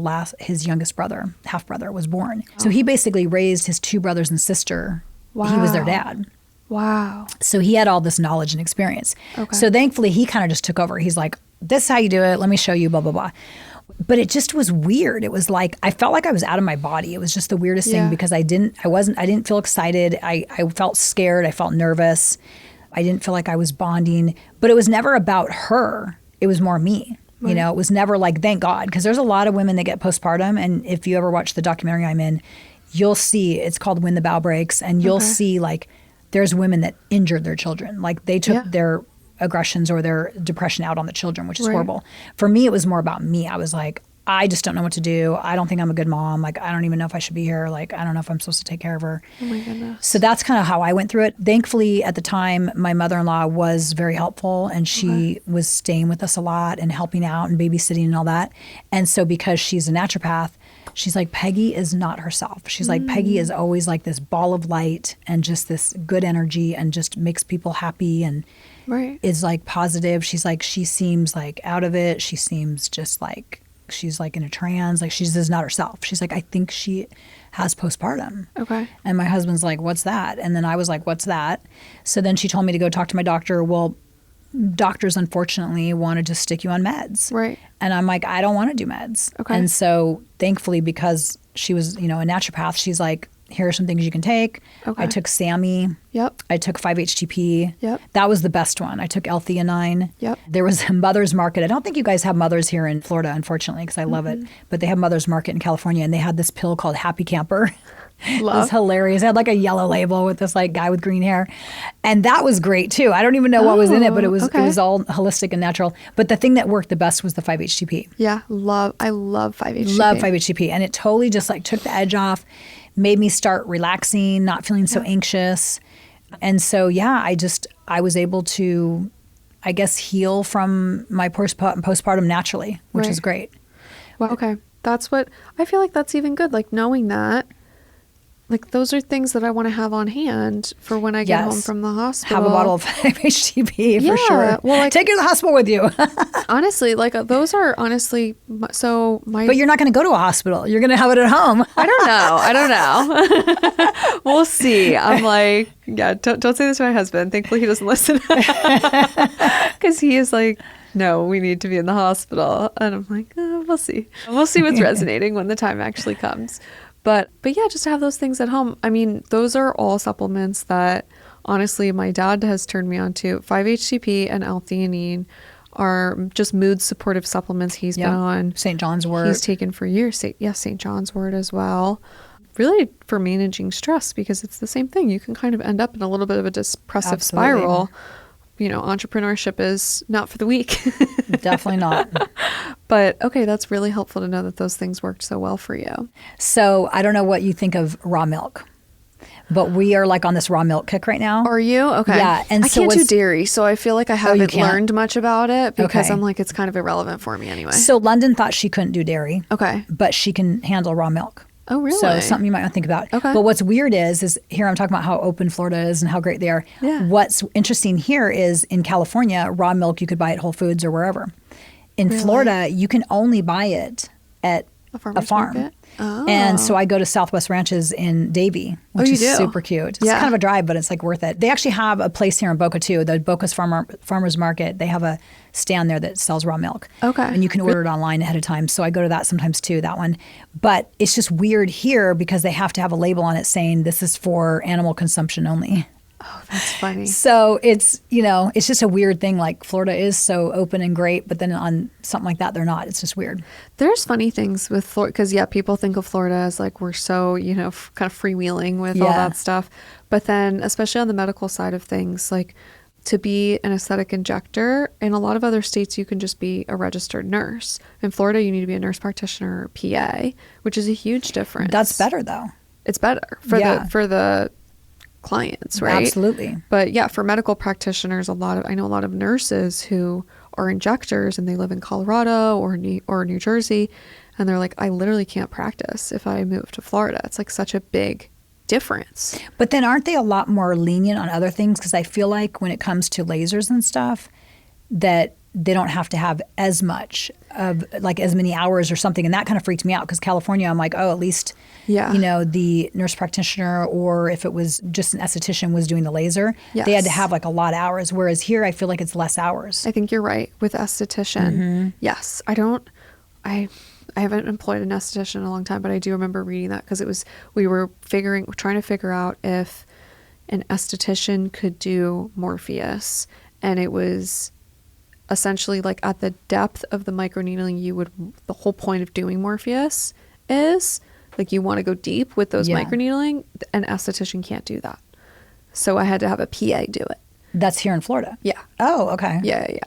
youngest brother, half brother, was born. So he basically raised his two brothers and sister. Wow. He was their dad. Wow. So he had all this knowledge and experience. Okay. So thankfully, he kind of just took over. He's like, this is how you do it. Let me show you, blah, blah, blah. But it just was weird. It was like, I felt like I was out of my body. It was just the weirdest thing, because I didn't feel excited. I felt scared. I felt nervous. I didn't feel like I was bonding, but it was never about her. It was more me. Right. You know, it was never like, thank God. Because there's a lot of women that get postpartum. And if you ever watch the documentary I'm in, you'll see, it's called When the Bow Breaks. And you'll see like, there's women that injured their children. Like they took their aggressions or their depression out on the children, which is horrible. For me, it was more about me. I was like, I just don't know what to do. I don't think I'm a good mom. Like, I don't even know if I should be here. Like, I don't know if I'm supposed to take care of her. Oh my goodness. So that's kind of how I went through it. Thankfully, at the time, my mother-in-law was very helpful, and she was staying with us a lot and helping out and babysitting and all that. And so because she's a naturopath, she's like, Peggy is not herself. She's like, Peggy is always like this ball of light and just this good energy and just makes people happy and is like positive. She's like, she seems like out of it. She seems just like, she's like in a trance. Like, she's just not herself. She's like, I think she has postpartum. Okay. And my husband's like, what's that? And then I was like, what's that? So then she told me to go talk to my doctor. Well, doctors unfortunately want to just stick you on meds. Right. And I'm like, I don't want to do meds. Okay. And so thankfully, because she was, a naturopath, she's like, here are some things you can take. Okay. I took SAMI. Yep. I took 5-HTP. Yep. That was the best one. I took L-theanine. Yep. There was a Mother's Market. I don't think you guys have Mother's here in Florida, unfortunately, because I love it. But they have Mother's Market in California, and they had this pill called Happy Camper. It was hilarious. It had like a yellow label with this like guy with green hair. And that was great too. I don't even know what was in it, but it was all holistic and natural. But the thing that worked the best was the 5-HTP. Yeah. I love 5-HTP. Love 5-HTP. And it totally just like took the edge off, made me start relaxing, not feeling so anxious. And so, I was able to, I guess, heal from my postpartum naturally, which is great. Well, okay. I feel like that's even good. Like knowing that, like those are things that I want to have on hand for when I get home from the hospital. Have a bottle of 5-HTP for sure. Well, like, take it to the hospital with you. Honestly, like those are honestly so my. But you're not going to go to a hospital. You're going to have it at home. I don't know. We'll see. I'm like, don't say this to my husband. Thankfully, he doesn't listen because he is like, no, we need to be in the hospital, and I'm like, we'll see. We'll see what's resonating when the time actually comes. But yeah, just to have those things at home. I mean, those are all supplements that honestly my dad has turned me on to. 5-HTP and L-theanine are just mood supportive supplements he's been on. St. John's wort. He's taken for years. St. John's wort as well. Really for managing stress, because it's the same thing. You can kind of end up in a little bit of a depressive spiral. Entrepreneurship is not for the weak. Definitely not. But okay, that's really helpful to know that those things worked so well for you. So I don't know what you think of raw milk, but we are like on this raw milk kick right now. Are you? Okay. Yeah. And I can't do dairy, so I feel like I haven't learned much about it because I'm like, it's kind of irrelevant for me anyway. So London thought she couldn't do dairy. Okay. But she can handle raw milk. Oh, really? So something you might not think about. Okay. But what's weird is here I'm talking about how open Florida is and how great they are. Yeah. What's interesting here is in California, raw milk you could buy at Whole Foods or wherever. In Florida, you can only buy it at a farm. Market? Oh. And so I go to Southwest Ranches in Davie, which is super cute. It's kind of a drive, but it's like worth it. They actually have a place here in Boca too, the Boca's Farmers Market. They have a stand there that sells raw milk. Okay. And you can order it online ahead of time. So I go to that sometimes too, that one. But it's just weird here because they have to have a label on it saying this is for animal consumption only. Oh, that's funny. So it's just a weird thing. Like Florida is so open and great, but then on something like that, they're not. It's just weird. There's funny things with Florida because people think of Florida as like we're so, kind of freewheeling with all that stuff. But then especially on the medical side of things, like to be an aesthetic injector, in a lot of other states, you can just be a registered nurse. In Florida, you need to be a nurse practitioner or PA, which is a huge difference. That's better though. It's better for the clients, right? Absolutely. But for medical practitioners, I know a lot of nurses who are injectors and they live in Colorado or New Jersey, and they're like, I literally can't practice if I move to Florida. It's like such a big difference. But then aren't they a lot more lenient on other things? Because I feel like when it comes to lasers and stuff, that they don't have to have as much of like as many hours or something. And that kind of freaked me out because California, I'm like, at least, the nurse practitioner, or if it was just an esthetician was doing the laser, they had to have like a lot of hours. Whereas here, I feel like it's less hours. I think you're right with esthetician. Mm-hmm. Yes. I haven't employed an esthetician in a long time, but I do remember reading that because we were trying to figure out if an esthetician could do Morpheus, and it was essentially like at the depth of the microneedling, the whole point of doing Morpheus is like you want to go deep with those microneedling. An esthetician can't do that. So I had to have a PA do it. That's here in Florida? Yeah. Oh, okay. Yeah.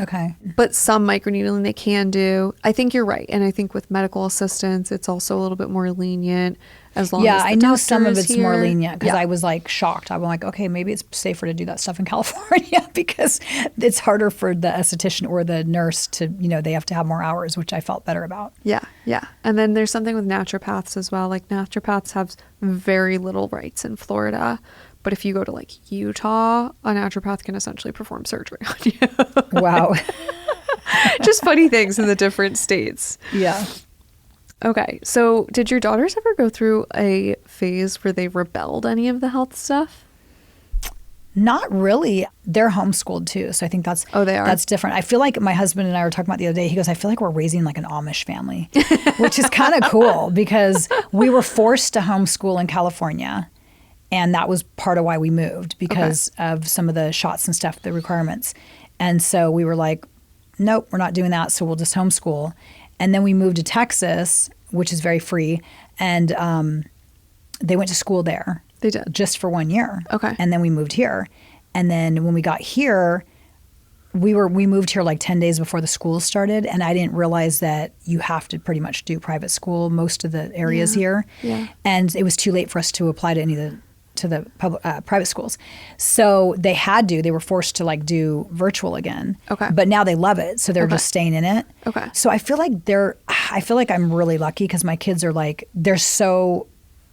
Okay. But some microneedling they can do. I think you're right. And I think with medical assistants, it's also a little bit more lenient as long as the I know some of it's here. more lenient because I was like shocked. I'm like, okay, maybe it's safer to do that stuff in California because it's harder for the esthetician or the nurse to, they have to have more hours, which I felt better about. Yeah. And then there's something with naturopaths as well. Like naturopaths have very little rights in Florida. But if you go to like Utah, a naturopath can essentially perform surgery on you. Wow. Just funny things in the different states. Yeah. Okay. So did your daughters ever go through a phase where they rebelled any of the health stuff? Not really. They're homeschooled too. So I think that's they are. That's different. I feel like my husband and I were talking about the other day. He goes, I feel like we're raising like an Amish family, which is kind of cool because we were forced to homeschool in California. And that was part of why we moved because of some of the shots and stuff, the requirements. And so we were like, nope, we're not doing that. So we'll just homeschool. And then we moved to Texas, which is very free. And they went to school there. They did. Just for 1 year. Okay. And then we moved here. And then when we got here, we moved here like 10 days before the school started. And I didn't realize that you have to pretty much do private school, most of the areas here. Yeah. And it was too late for us to apply to any of the public, private schools. So they were forced to like do virtual again. Okay. But now they love it. So they're just staying in it. Okay. So I feel like I'm really lucky because my kids are like, they're so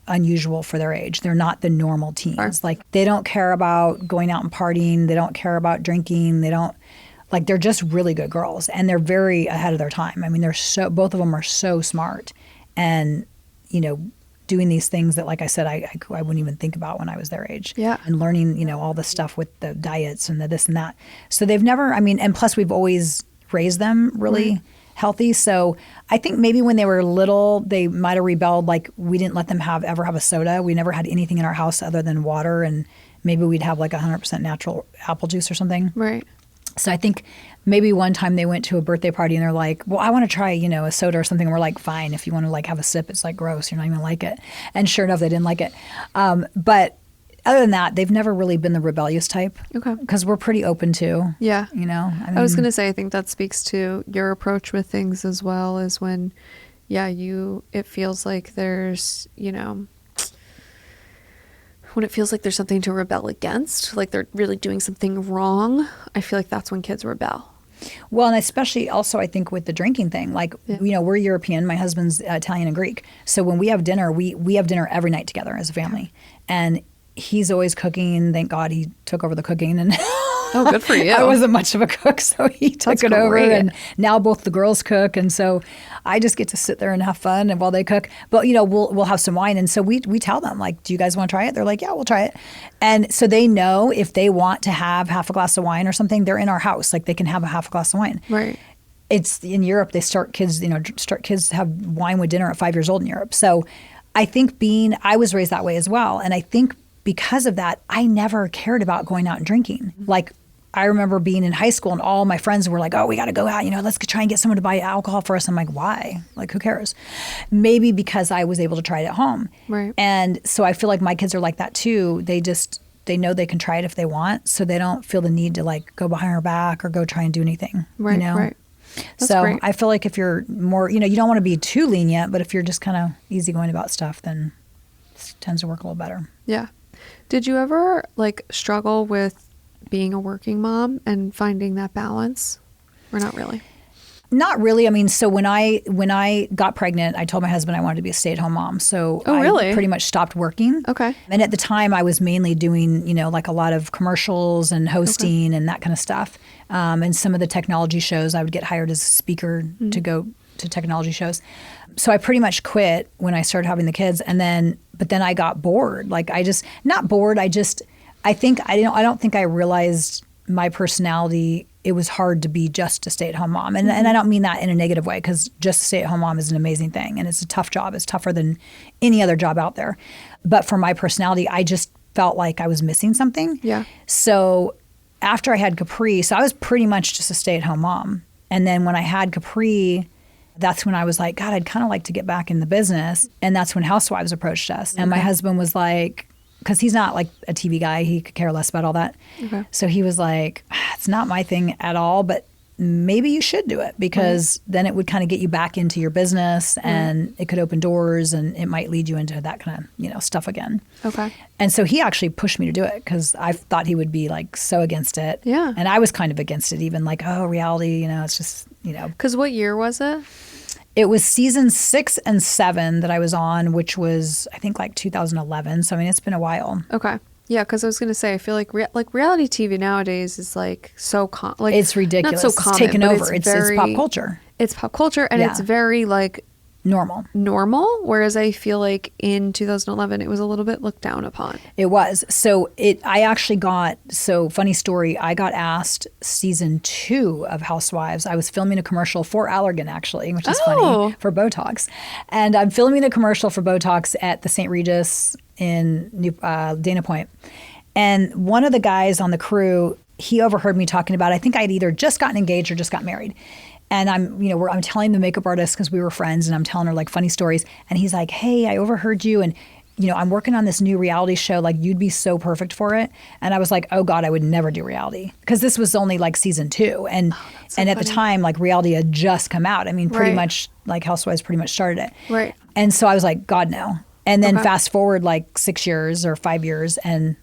unusual for their age. They're not the normal teens. Sure. Like they don't care about going out and partying. They don't care about drinking. They're just really good girls and they're very ahead of their time. I mean, both of them are so smart and, doing these things that, like I said, I wouldn't even think about when I was their age. Yeah. And learning, all the stuff with the diets and the this and that. So they've never, and plus we've always raised them really healthy. So I think maybe when they were little, they might have rebelled. Like we didn't let them ever have a soda. We never had anything in our house other than water. And maybe we'd have like 100% natural apple juice or something. Right. So I think maybe one time they went to a birthday party and they're like, well, I want to try, a soda or something. And we're like, fine, if you want to like have a sip, it's like gross. You're not even gonna like it. And sure enough, they didn't like it. But other than that, they've never really been the rebellious type. Okay. Because we're pretty open too. Yeah. I was going to say, I think that speaks to your approach with things as well as when, it feels like there's, when it feels like there's something to rebel against, like they're really doing something wrong, I feel like that's when kids rebel. Well, and especially also I think with the drinking thing, like, we're European, my husband's Italian and Greek. So when we have dinner, we have dinner every night together as a family. And he's always cooking. Thank God he took over the cooking. And oh, good for you. I wasn't much of a cook, so he took it over. And now both the girls cook. And so I just get to sit there and have fun and while they cook. But, we'll have some wine. And so we tell them, like, do you guys want to try it? They're like, yeah, we'll try it. And so they know if they want to have half a glass of wine or something, they're in our house. Like they can have a half a glass of wine. Right. It's in Europe, they start kids have wine with dinner at 5 years old in Europe. So I think I was raised that way as well. And I think because of that, I never cared about going out and drinking. Like I remember being in high school and all my friends were like, oh, we got to go out, let's try and get someone to buy alcohol for us. I'm like, why? Like, who cares? Maybe because I was able to try it at home. Right. And so I feel like my kids are like that too. They know they can try it if they want. So they don't feel the need to like go behind our back or go try and do anything. Right, right. That's so great. I feel like if you're more, you don't want to be too lenient, but if you're just kind of easygoing about stuff, then it tends to work a little better. Yeah. Did you ever like struggle with being a working mom and finding that balance, or not really? Not really. So when I got pregnant, I told my husband I wanted to be a stay-at-home mom. So really? I pretty much stopped working. Okay. And at the time, I was mainly doing, like a lot of commercials and hosting and that kind of stuff. And some of the technology shows, I would get hired as a speaker to go to technology shows. So I pretty much quit when I started having the kids, but then I got bored. Like not bored. I don't think I realized my personality. It was hard to be just a stay-at-home mom. And I don't mean that in a negative way, because just a stay-at-home mom is an amazing thing. And it's a tough job. It's tougher than any other job out there. But for my personality, I just felt like I was missing something. Yeah. So after I had Capri, so I was pretty much just a stay-at-home mom. And then when I had Capri, that's when I was like, God, I'd kind of like to get back in the business. And that's when Housewives approached us. And my husband was like, because he's not like a TV guy. He could care less about all that. Okay. So he was like, it's not my thing at all, but maybe you should do it, because then it would kind of get you back into your business and it could open doors and it might lead you into that kind of, stuff again. Okay. And so he actually pushed me to do it, because I thought he would be like so against it. Yeah. And I was kind of against it, even like, oh, reality, it's just, Because what year was it? It was season 6 and 7 that I was on, which was, I think, like 2011. So, it's been a while. Okay. Yeah, because I was going to say, I feel like reality TV nowadays is like so it's ridiculous. Not so common, it's taken over. It's pop culture. It's pop culture, and it's very like Normal. Whereas I feel like in 2011 it was a little bit looked down upon. It was. So I actually got, funny story, I got asked season 2 of Housewives. I was filming a commercial for Allergan actually, which is funny, for Botox. And I'm filming a commercial for Botox at the St. Regis in Dana Point. And one of the guys on the crew, he overheard me talking about, I think I'd either just gotten engaged or just got married. And I'm telling the makeup artist, because we were friends, and I'm telling her like funny stories. And he's like, hey, I overheard you. And, I'm working on this new reality show. Like, you'd be so perfect for it. And I was like, oh God, I would never do reality. Because this was only like season 2. And at the time, like reality had just come out. I mean, pretty much like Housewives pretty much started it. Right. And so I was like, God, no. And then fast forward like 6 years or 5 years, and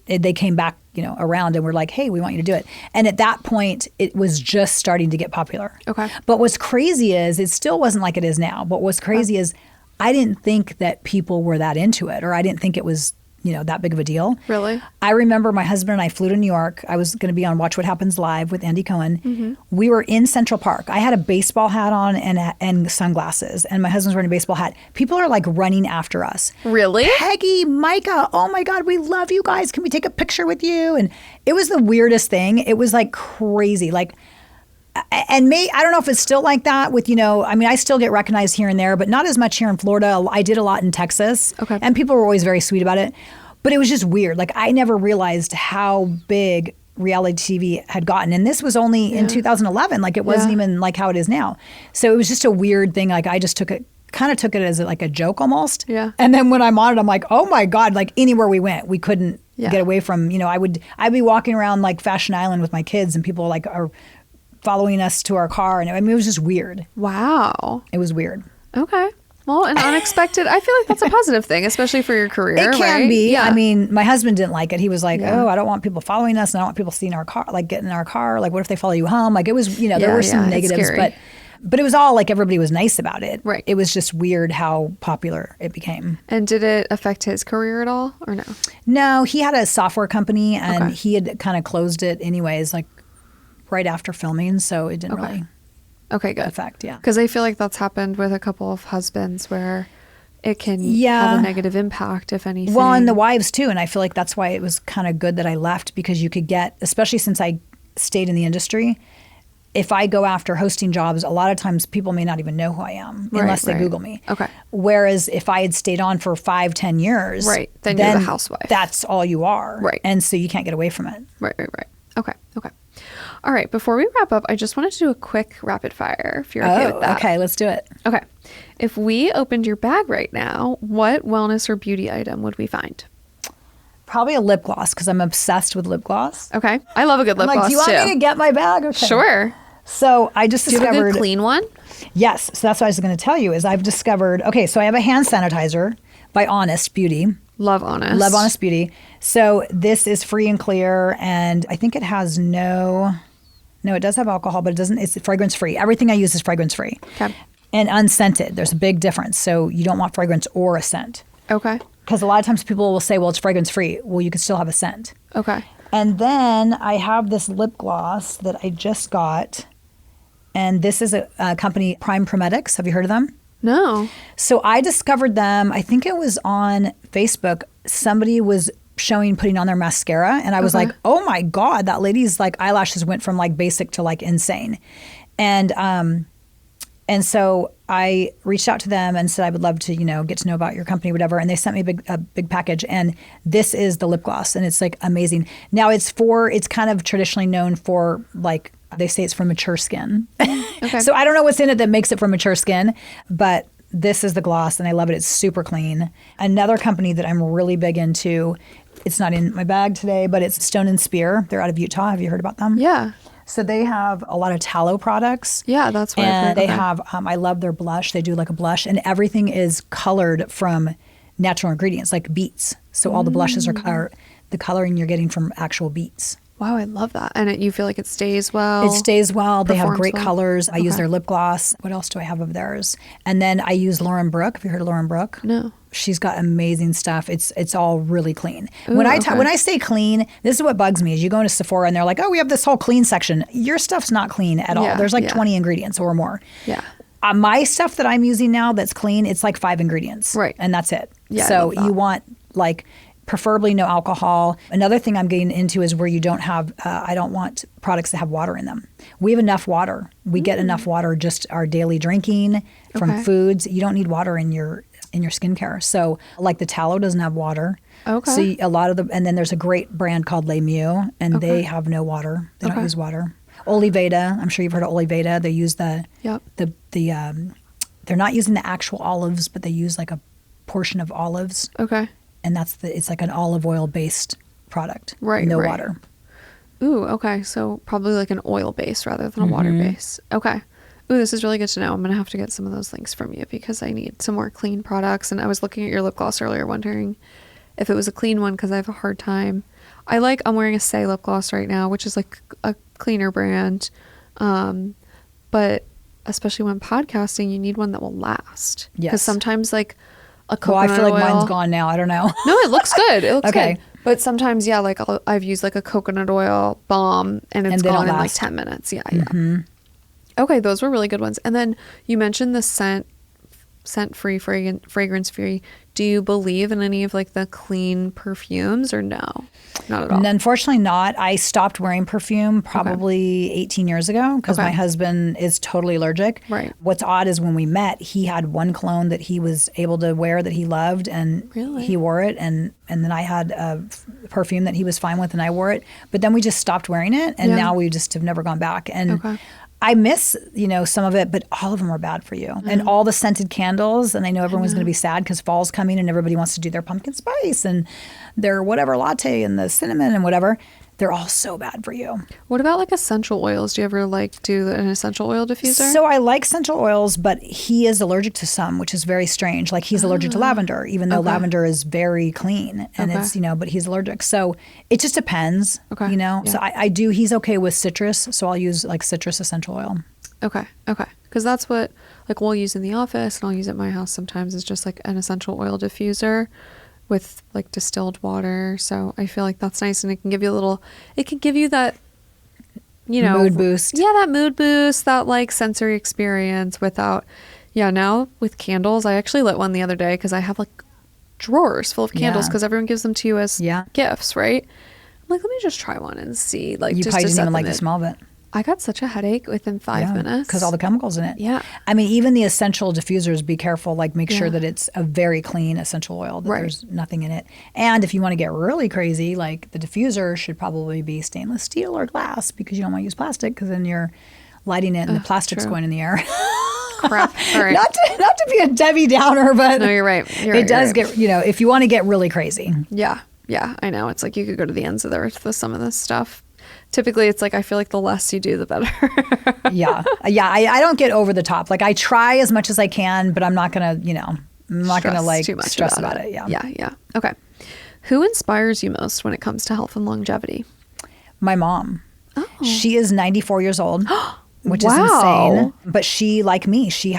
they came back, around and were like, hey, we want you to do it. And at that point, it was just starting to get popular. Okay. But what's crazy is it still wasn't like it is now. But what's crazy is I didn't think that people were that into it, or I didn't think it was, that big of a deal. Really? I remember my husband and I flew to New York. I was going to be on Watch What Happens Live with Andy Cohen. Mm-hmm. We were in Central Park. I had a baseball hat on and sunglasses, and my husband's wearing a baseball hat. People are like running after us. Really? Peggy, Micah, oh my God, we love you guys. Can we take a picture with you? And it was the weirdest thing. It was like crazy. Like, and I don't know if it's still like that with, I still get recognized here and there, but not as much here in Florida. I did a lot in Texas. Okay. And people were always very sweet about it. But it was just weird. Like, I never realized how big reality TV had gotten. And this was only in 2011. Like, it wasn't even like how it is now. So it was just a weird thing. Like, I just took it as like a joke almost. Yeah. And then when I'm on it, I'm like, oh my God, like anywhere we went, we couldn't get away from, I'd be walking around like Fashion Island with my kids, and people like are following us to our car. And it was just weird. Wow. It was weird. Okay. Well, an unexpected, I feel like that's a positive thing, especially for your career. It can right? be. Yeah. I mean, my husband didn't like it. He was like, oh, I don't want people following us, and I don't want people seeing our car, like getting in our car. Like, what if they follow you home? Like, it was, there were some negatives, but it was all like everybody was nice about it. Right. It was just weird how popular it became. And did it affect his career at all, or no? No, he had a software company, and he had kind of closed it anyways, like right after filming. So it didn't really affect. Yeah. Because I feel like that's happened with a couple of husbands where it can have a negative impact, if anything. Well, and the wives too. And I feel like that's why it was kind of good that I left, because you could get, especially since I stayed in the industry, if I go after hosting jobs, a lot of times people may not even know who I am unless they Google me. Okay. Whereas if I had stayed on for 5-10 years, then you're the housewife. That's all you are. Right. And so you can't get away from it. Right. Okay. All right. Before we wrap up, I just wanted to do a quick rapid fire, if you're okay with that. Okay. Let's do it. Okay. If we opened your bag right now, what wellness or beauty item would we find? Probably a lip gloss, because I'm obsessed with lip gloss. Okay. I love a good lip gloss, do you want me to get my bag? Okay. Sure. So I just discovered... Do you have a good clean one? Yes. So that's what I was going to tell you is I've discovered... Okay, so I have a hand sanitizer by Honest Beauty. Love Honest. Love Honest Beauty. So this is free and clear, and I think it has no, it does have alcohol, but it doesn't, it's fragrance free. Everything I use is fragrance free. Okay. And unscented. There's a big difference. So you don't want fragrance or a scent. Okay. Because a lot of times people will say, well, it's fragrance free. Well, you can still have a scent. Okay. And then I have this lip gloss that I just got, and this is a company, Prime Prometics. Have you heard of them? No. So I discovered them, I think it was on Facebook. Somebody was putting on their mascara, and I was like, oh my God, that lady's like eyelashes went from like basic to like insane. And so I reached out to them and said I would love to, get to know about your company, whatever. And they sent me a big package, and this is the lip gloss, and it's like amazing. Now it's kind of traditionally known for, like, they say it's for mature skin. Okay. So I don't know what's in it that makes it for mature skin, but this is the gloss, and I love it. It's super clean. Another company that I'm really big into, it's not in my bag today, but it's Stone and Spear. They're out of Utah. Have you heard about them? Yeah. So they have a lot of tallow products. Yeah, that's what I've heard. They have, I love their blush. They do like a blush, and everything is colored from natural ingredients, like beets. So all the blushes are the coloring you're getting from actual beets. Wow, I love that. And you feel like it stays well? It stays well. They have great colors. I Okay. use their lip gloss. What else do I have of theirs? And then I use Lauren Brooke. Have you heard of Lauren Brooke? No. She's got amazing stuff. It's all really clean. Ooh, when I say clean, this is what bugs me is you go into Sephora and they're like, oh, we have this whole clean section. Your stuff's not clean at all. There's like 20 ingredients or more. Yeah. My stuff that I'm using now that's clean, it's like 5 ingredients. Right. And that's it. Yeah, so you want like preferably no alcohol. Another thing I'm getting into is where you don't have, I don't want products that have water in them. We have enough water. We get enough water, just our daily drinking from foods. You don't need water in your skincare. So like the tallow doesn't have water. Okay. So a lot of and then there's a great brand called Les Mieux, and they have no water. They don't use water. Oliveda, I'm sure you've heard of Oliveda. They use they're not using the actual olives, but they use like a portion of olives. Okay. And it's like an olive oil based product. Right. No water. Ooh, okay. So probably like an oil base rather than a water base. Okay. Ooh, this is really good to know. I'm going to have to get some of those links from you because I need some more clean products. And I was looking at your lip gloss earlier, wondering if it was a clean one because I have a hard time. I'm wearing a Say lip gloss right now, which is like a cleaner brand. But especially when podcasting, you need one that will last. Yes. Because sometimes like a coconut I feel like oil, mine's gone now. I don't know. No, it looks good. It looks good. But sometimes, like I've used like a coconut oil balm and it's gone in like 10 minutes. Yeah. Okay, those were really good ones. And then you mentioned the scent-free, fragrance-free. Do you believe in any of like the clean perfumes or no? Not at all. Unfortunately not. I stopped wearing perfume probably 18 years ago because my husband is totally allergic. Right. What's odd is when we met, he had one cologne that he was able to wear that he loved and he wore it. And then I had a perfume that he was fine with and I wore it. But then we just stopped wearing it and now we just have never gone back. And I miss, some of it, but all of them are bad for you. And all the scented candles, and I know everyone's going to be sad because fall's coming and everybody wants to do their pumpkin spice and their whatever latte and the cinnamon and whatever. They're all so bad for you. What about like essential oils? Do you ever do an essential oil diffuser? So I like essential oils, but he is allergic to some, which is very strange. Like he's allergic to lavender, even though lavender is very clean and it's, but he's allergic. So it just depends, So I do, he's okay with citrus. So I'll use like citrus essential oil. Okay. Because that's what like we'll use in the office and I'll use at my house sometimes. It's just like an essential oil diffuser with like distilled water. So I feel like that's nice and it can give you that, mood boost. Yeah, that mood boost, that like sensory experience without, now with candles, I actually lit one the other day because I have like drawers full of candles because everyone gives them to you as gifts, right? I'm like, let me just try one and see. Like, you probably didn't even like the smell of it. I got such a headache within 5 minutes. Because all the chemicals in it. Yeah. I mean, even the essential diffusers, be careful. Like, make sure that it's a very clean essential oil, that there's nothing in it. And if you want to get really crazy, like the diffuser should probably be stainless steel or glass because you don't want to use plastic because then you're lighting it and the plastic's going in the air. Crap. All right. Not to be a Debbie Downer, but no, you're right. It does get, if you want to get really crazy. Yeah. Yeah, I know. It's like you could go to the ends of the earth with some of this stuff. Typically, it's like I feel like the less you do, the better. Yeah. I don't get over the top. Like I try as much as I can, but I'm not gonna, like too much stress about it. Yeah. Yeah. Okay. Who inspires you most when it comes to health and longevity? My mom. Oh. She is 94 years old. Which is insane. But she, like me, she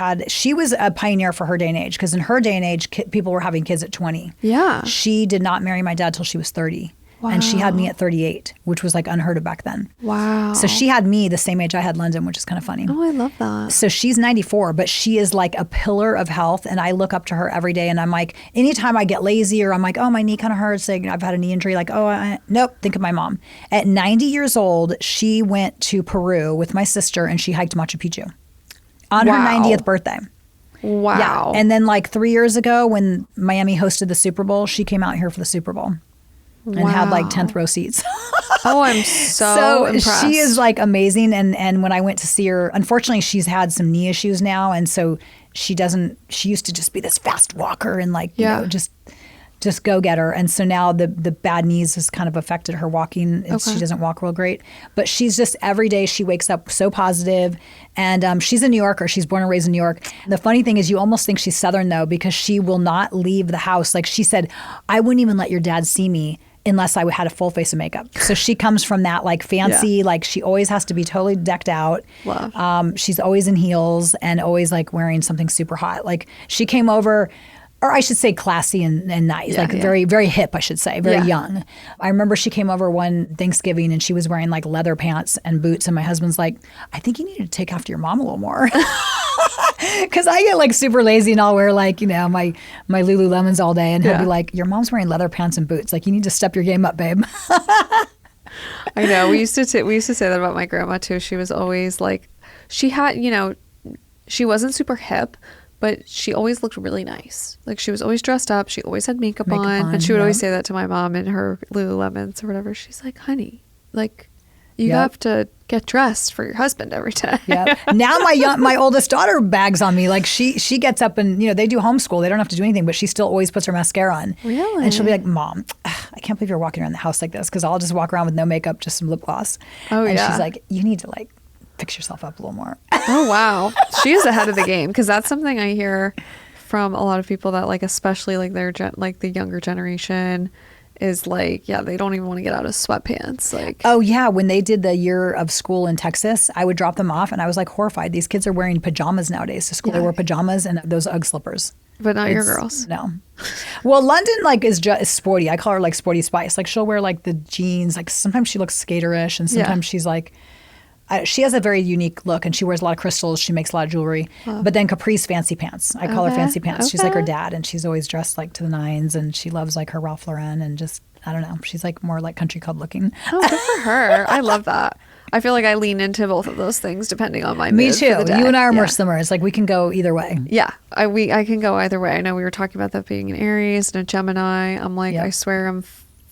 was a pioneer for her day and age because in her day and age, people were having kids at 20. Yeah. She did not marry my dad till she was 30. Wow. And she had me at 38, which was like unheard of back then. Wow. So she had me the same age I had London, which is kind of funny. Oh, I love that. So she's 94, but she is like a pillar of health. And I look up to her every day. And I'm like, anytime I get lazy or I'm like, oh, my knee kind of hurts. Like, I've had a knee injury. Like, nope, think of my mom. At 90 years old, she went to Peru with my sister and she hiked Machu Picchu on her 90th birthday. Wow. Yeah. And then like 3 years ago when Miami hosted the Super Bowl, she came out here for the Super Bowl. And had like 10th row seats. Oh, I'm so impressed. She is like amazing. And when I went to see her, unfortunately, she's had some knee issues now. And so she used to just be this fast walker and like, just go get her. And so now the bad knees has kind of affected her walking. She doesn't walk real great. But she's just every day she wakes up so positive. And she's a New Yorker. She's born and raised in New York. The funny thing is you almost think she's Southern though, because she will not leave the house. Like she said, I wouldn't even let your dad see me unless I had a full face of makeup. So she comes from that like fancy, like she always has to be totally decked out. Love. She's always in heels and always like wearing something super hot. Like she came over, or I should say classy and nice, very, very hip, I should say, very young. I remember she came over one Thanksgiving and she was wearing like leather pants and boots. And my husband's like, I think you need to take after your mom a little more. Because I get like super lazy and I'll wear like, my Lululemons all day and he'll be like, your mom's wearing leather pants and boots. Like, you need to step your game up, babe. I know. We used to say that about my grandma too. She was always like, she had, she wasn't super hip, but she always looked really nice. Like, she was always dressed up. She always had makeup on. And she would always say that to my mom in her Lululemons or whatever. She's like, honey, like, you have to get dressed for your husband every day. Now my oldest daughter bags on me. Like, she gets up and, they do homeschool. They don't have to do anything, but she still always puts her mascara on. Really? And she'll be like, Mom, I can't believe you're walking around the house like this, because I'll just walk around with no makeup, just some lip gloss. And she's like, you need to like fix yourself up a little more. Oh, wow. She is ahead of the game, because that's something I hear from a lot of people that like, especially like the younger generation, is like, they don't even want to get out of sweatpants. Like, oh yeah, when they did the year of school in Texas, I would drop them off and I was like horrified. These kids are wearing pajamas nowadays to school. They wear pajamas and those Ugg slippers. But not your girls. No. Well, London like is just sporty. I call her like Sporty Spice. Like, she'll wear like the jeans. Like, sometimes she looks skaterish and sometimes she's like, she has a very unique look and she wears a lot of crystals. She makes a lot of jewelry. But then Capri's fancy pants. I call her fancy pants. She's like her dad, and she's always dressed like to the nines, and she loves like her Ralph Lauren, and just, I don't know. She's like more like country club looking. Oh, good for her. I love that. I feel like I lean into both of those things depending on my mood. Me too. For the day. You and I are more similar. It's like we can go either way. Yeah, I can go either way. I know we were talking about that being an Aries and a Gemini. I'm like, I swear I'm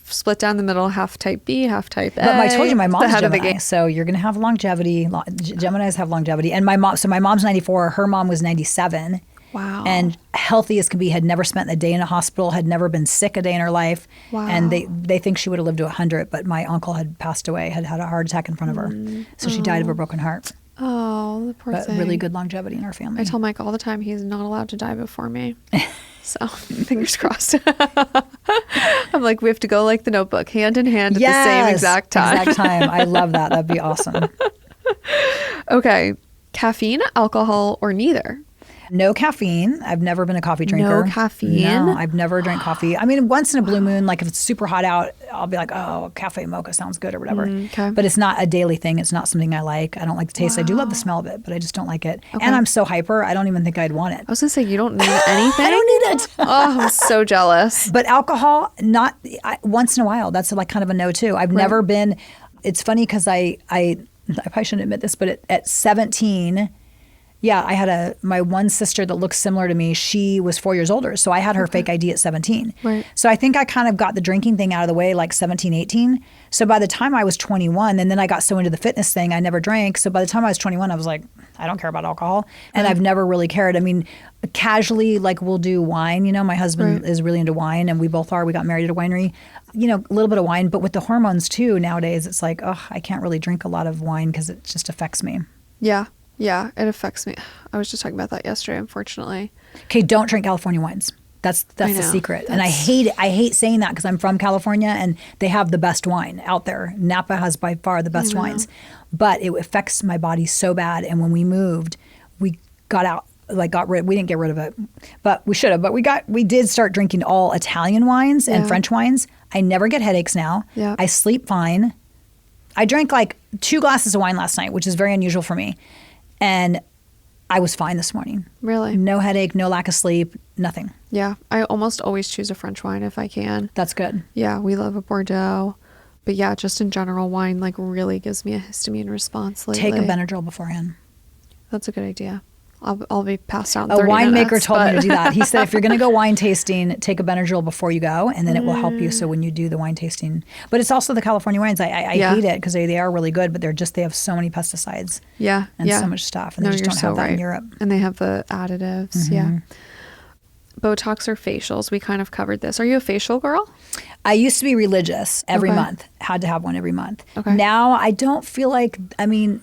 split down the middle, half type B, half type A. But I told you my mom's Gemini, so you're going to have longevity. Geminis have longevity. And my mom's 94. Her mom was 97. Wow. And healthy as can be, had never spent a day in a hospital, had never been sick a day in her life. Wow. And they think she would have lived to 100, but my uncle had passed away, had a heart attack in front of her. So she died of a broken heart. Oh, the poor thing. But really good longevity in our family. I tell Mike all the time he's not allowed to die before me. So fingers crossed. I'm like, we have to go like the Notebook, hand in hand at the same exact time. I love that. That'd be awesome. Okay. Caffeine, alcohol, or neither? No caffeine. I've never been a coffee drinker. No caffeine? No, I've never drank coffee. I mean, once in a blue moon, like if it's super hot out, I'll be like, oh, cafe mocha sounds good or whatever. Okay. But it's not a daily thing. It's not something I like. I don't like the taste. I do love the smell of it, but I just don't like it. Okay. And I'm so hyper, I don't even think I'd want it. I was going to say, you don't need anything? I don't need it. Oh, I'm so jealous. But alcohol, once in a while. That's like kind of a no too. I've never been, it's funny because I probably shouldn't admit this, but at 17... Yeah, I had my one sister that looks similar to me. She was 4 years older. So I had her fake ID at 17. Right. So I think I kind of got the drinking thing out of the way like 17, 18. So by the time I was 21, and then I got so into the fitness thing, I never drank. So by the time I was 21, I was like, I don't care about alcohol. And I've never really cared. I mean, casually, like we'll do wine. My husband is really into wine, and we both are. We got married at a winery. A little bit of wine. But with the hormones too, nowadays, it's like, I can't really drink a lot of wine because it just affects me. Yeah. Yeah, it affects me. I was just talking about that yesterday, unfortunately. Okay, don't drink California wines. That's the secret. And I hate it. I hate saying that because I'm from California and they have the best wine out there. Napa has by far the best wines. But it affects my body so bad. And when we moved, we got out, we didn't get rid of it, but we should have. But we did start drinking all Italian wines and French wines. I never get headaches now. Yeah. I sleep fine. I drank like 2 glasses of wine last night, which is very unusual for me. And I was fine this morning. Really? No headache, no lack of sleep, nothing. Yeah. I almost always choose a French wine if I can. That's good. Yeah. We love a Bordeaux. But yeah, just in general, wine like really gives me a histamine response lately. Take a Benadryl beforehand. That's a good idea. I'll be passed out in a 30 winemaker minutes, told me to do that. He said, if you're going to go wine tasting, take a Benadryl before you go, and then it will help you. So when you do the wine tasting, but it's also the California wines. I hate it because they are really good, but they have so many pesticides. Yeah, and so much stuff, and they just don't have that in Europe. And they have the additives. Yeah. Botox or facials? We kind of covered this. Are you a facial girl? I used to be religious every month. Had to have one every month. Okay. Now I don't feel like. I mean.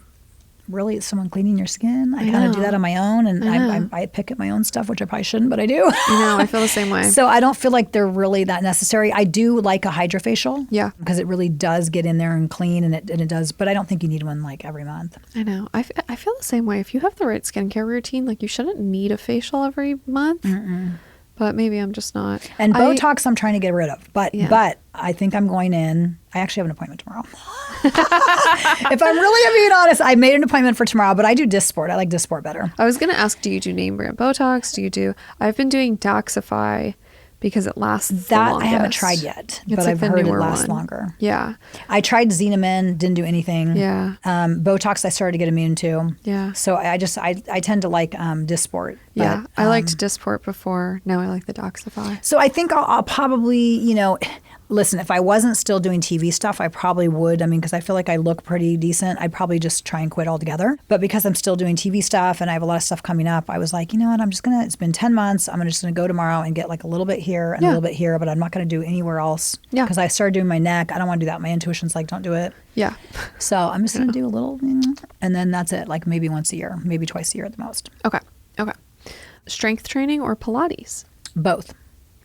Really, it's someone cleaning your skin. I kind of do that on my own, and I pick at my own stuff, which I probably shouldn't, but I do. I feel the same way. So I don't feel like they're really that necessary. I do like a hydrofacial. Yeah. Because it really does get in there and clean, and it does, but I don't think you need one like every month. I know. I feel the same way. If you have the right skincare routine, like you shouldn't need a facial every month. but maybe I'm just not. And Botox I'm trying to get rid of. But I think I'm going in. I actually have an appointment tomorrow. If I'm really being honest, I made an appointment for tomorrow, but I do Dysport. I like Dysport better. I was going to ask, do you do name brand Botox? I've been doing Daxify because it lasts the longest. I haven't tried yet, but like I've heard it lasts longer. Yeah. I tried Xenamin, didn't do anything. Yeah. Botox I started to get immune to. Yeah. So I tend to like Dysport. Yeah. I liked Dysport before. Now I like the Daxify. So I think I'll probably, listen, if I wasn't still doing TV stuff, I probably would. I mean, because I feel like I look pretty decent. I'd probably just try and quit altogether. But because I'm still doing TV stuff and I have a lot of stuff coming up, I was like, you know what? It's been 10 months. I'm just going to go tomorrow and get like a little bit here and a little bit here, but I'm not going to do anywhere else. Yeah. Because I started doing my neck. I don't want to do that. My intuition's like, don't do it. Yeah. So I'm just going to do a little, and then that's it. Like maybe once a year, maybe twice a year at the most. Okay. Strength training or Pilates? Both.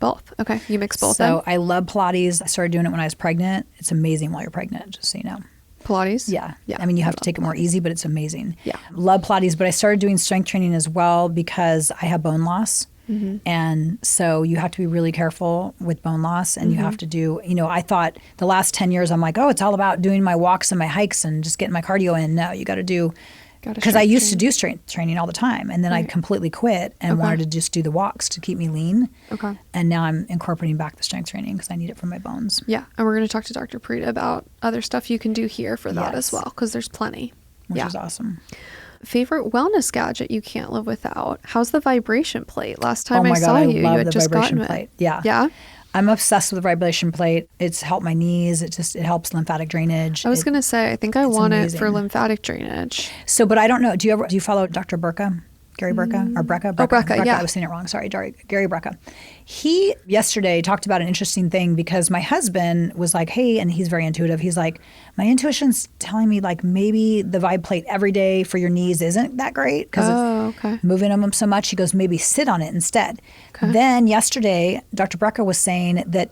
Both. Okay. You mix both. So I love Pilates. I started doing it when I was pregnant. It's amazing while you're pregnant, just so you know. Pilates? Yeah. I mean, you have to take it more easy, but it's amazing. Yeah. Love Pilates, but I started doing strength training as well because I have bone loss. Mm-hmm. And so you have to be really careful with bone loss, and you have to do, I thought the last 10 years, I'm like, oh, it's all about doing my walks and my hikes and just getting my cardio in. No, you got to do, because I used to do strength training all the time, and then I completely quit and wanted to just do the walks to keep me lean. Okay. And now I'm incorporating back the strength training because I need it for my bones. Yeah. And we're going to talk to Dr. Preet about other stuff you can do here for that as well, because there's plenty. Which is awesome. Favorite wellness gadget you can't live without? How's the vibration plate? Last time I saw you had just gotten it. Yeah. Yeah? I'm obsessed with the vibration plate. It's helped my knees. It helps lymphatic drainage. I was going to say, I think I want it for lymphatic drainage. So, but I don't know. Do you follow Dr. Burka? Gary Burka or Brecka? Brecka, yeah. I was saying it wrong. Sorry, Gary Brecka. He yesterday talked about an interesting thing because my husband was like, hey, and he's very intuitive. He's like, my intuition's telling me like maybe the vibe plate every day for your knees isn't that great because it's moving them so much. He goes, maybe sit on it instead. Okay. Then yesterday, Dr. Brecka was saying that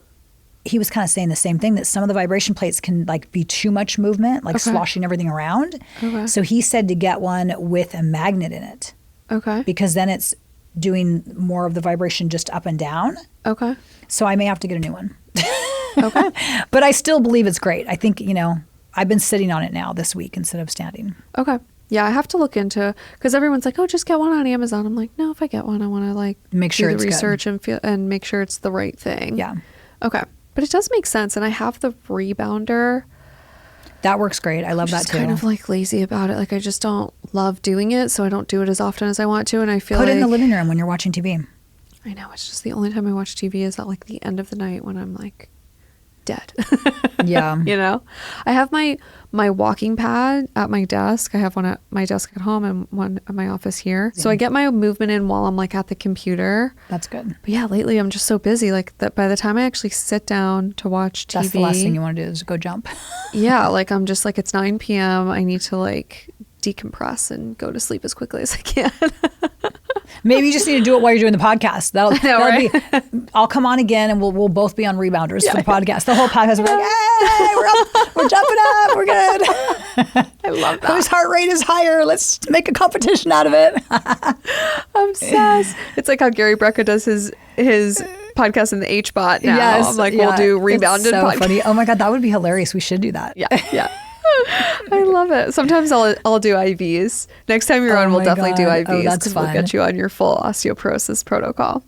he was kind of saying the same thing, that some of the vibration plates can like be too much movement, like sloshing everything around. Okay. So he said to get one with a magnet in it. Okay. Because then it's doing more of the vibration just up and down. Okay. So I may have to get a new one. Okay. But I still believe it's great. I think, I've been sitting on it now this week instead of standing. Okay. Yeah, I have to look into, because everyone's like, oh, just get one on Amazon. I'm like, no, if I get one, I want to like make sure do the research and make sure it's the right thing. Yeah. Okay. But it does make sense. And I have the rebounder. That works great. I love that too. I'm kind of like lazy about it. Like I just don't love doing it, so I don't do it as often as I want to. And I feel Put it in the living room when you're watching TV. I know. It's just the only time I watch TV is at like the end of the night when I'm like dead. Yeah. I have my walking pad at my desk. I have one at my desk at home and one at my office here. So I get my movement in while I'm like at the computer. That's good. But yeah, lately I'm just so busy like that by the time I actually sit down to watch TV. That's the last thing you want to do is go jump. Yeah, like I'm just like, it's 9 p.m. I need to like decompress and go to sleep as quickly as I can. Maybe you just need to do it while you're doing the podcast. That'll be. I'll come on again, and we'll both be on rebounders for the podcast. The whole podcast will be like, hey, we're up, we're jumping up, we're good. I love that. Whose heart rate is higher? Let's make a competition out of it. I'm obsessed. It's like how Gary Brecka does his podcast in the H-Bot now. Yes, I'm like, we'll do rebounded podcast. Funny. Oh my God, that would be hilarious. We should do that. Yeah. I love it. Sometimes I'll do IVs. Next time you're on, we'll definitely do IVs because we'll get you on your full osteoporosis protocol.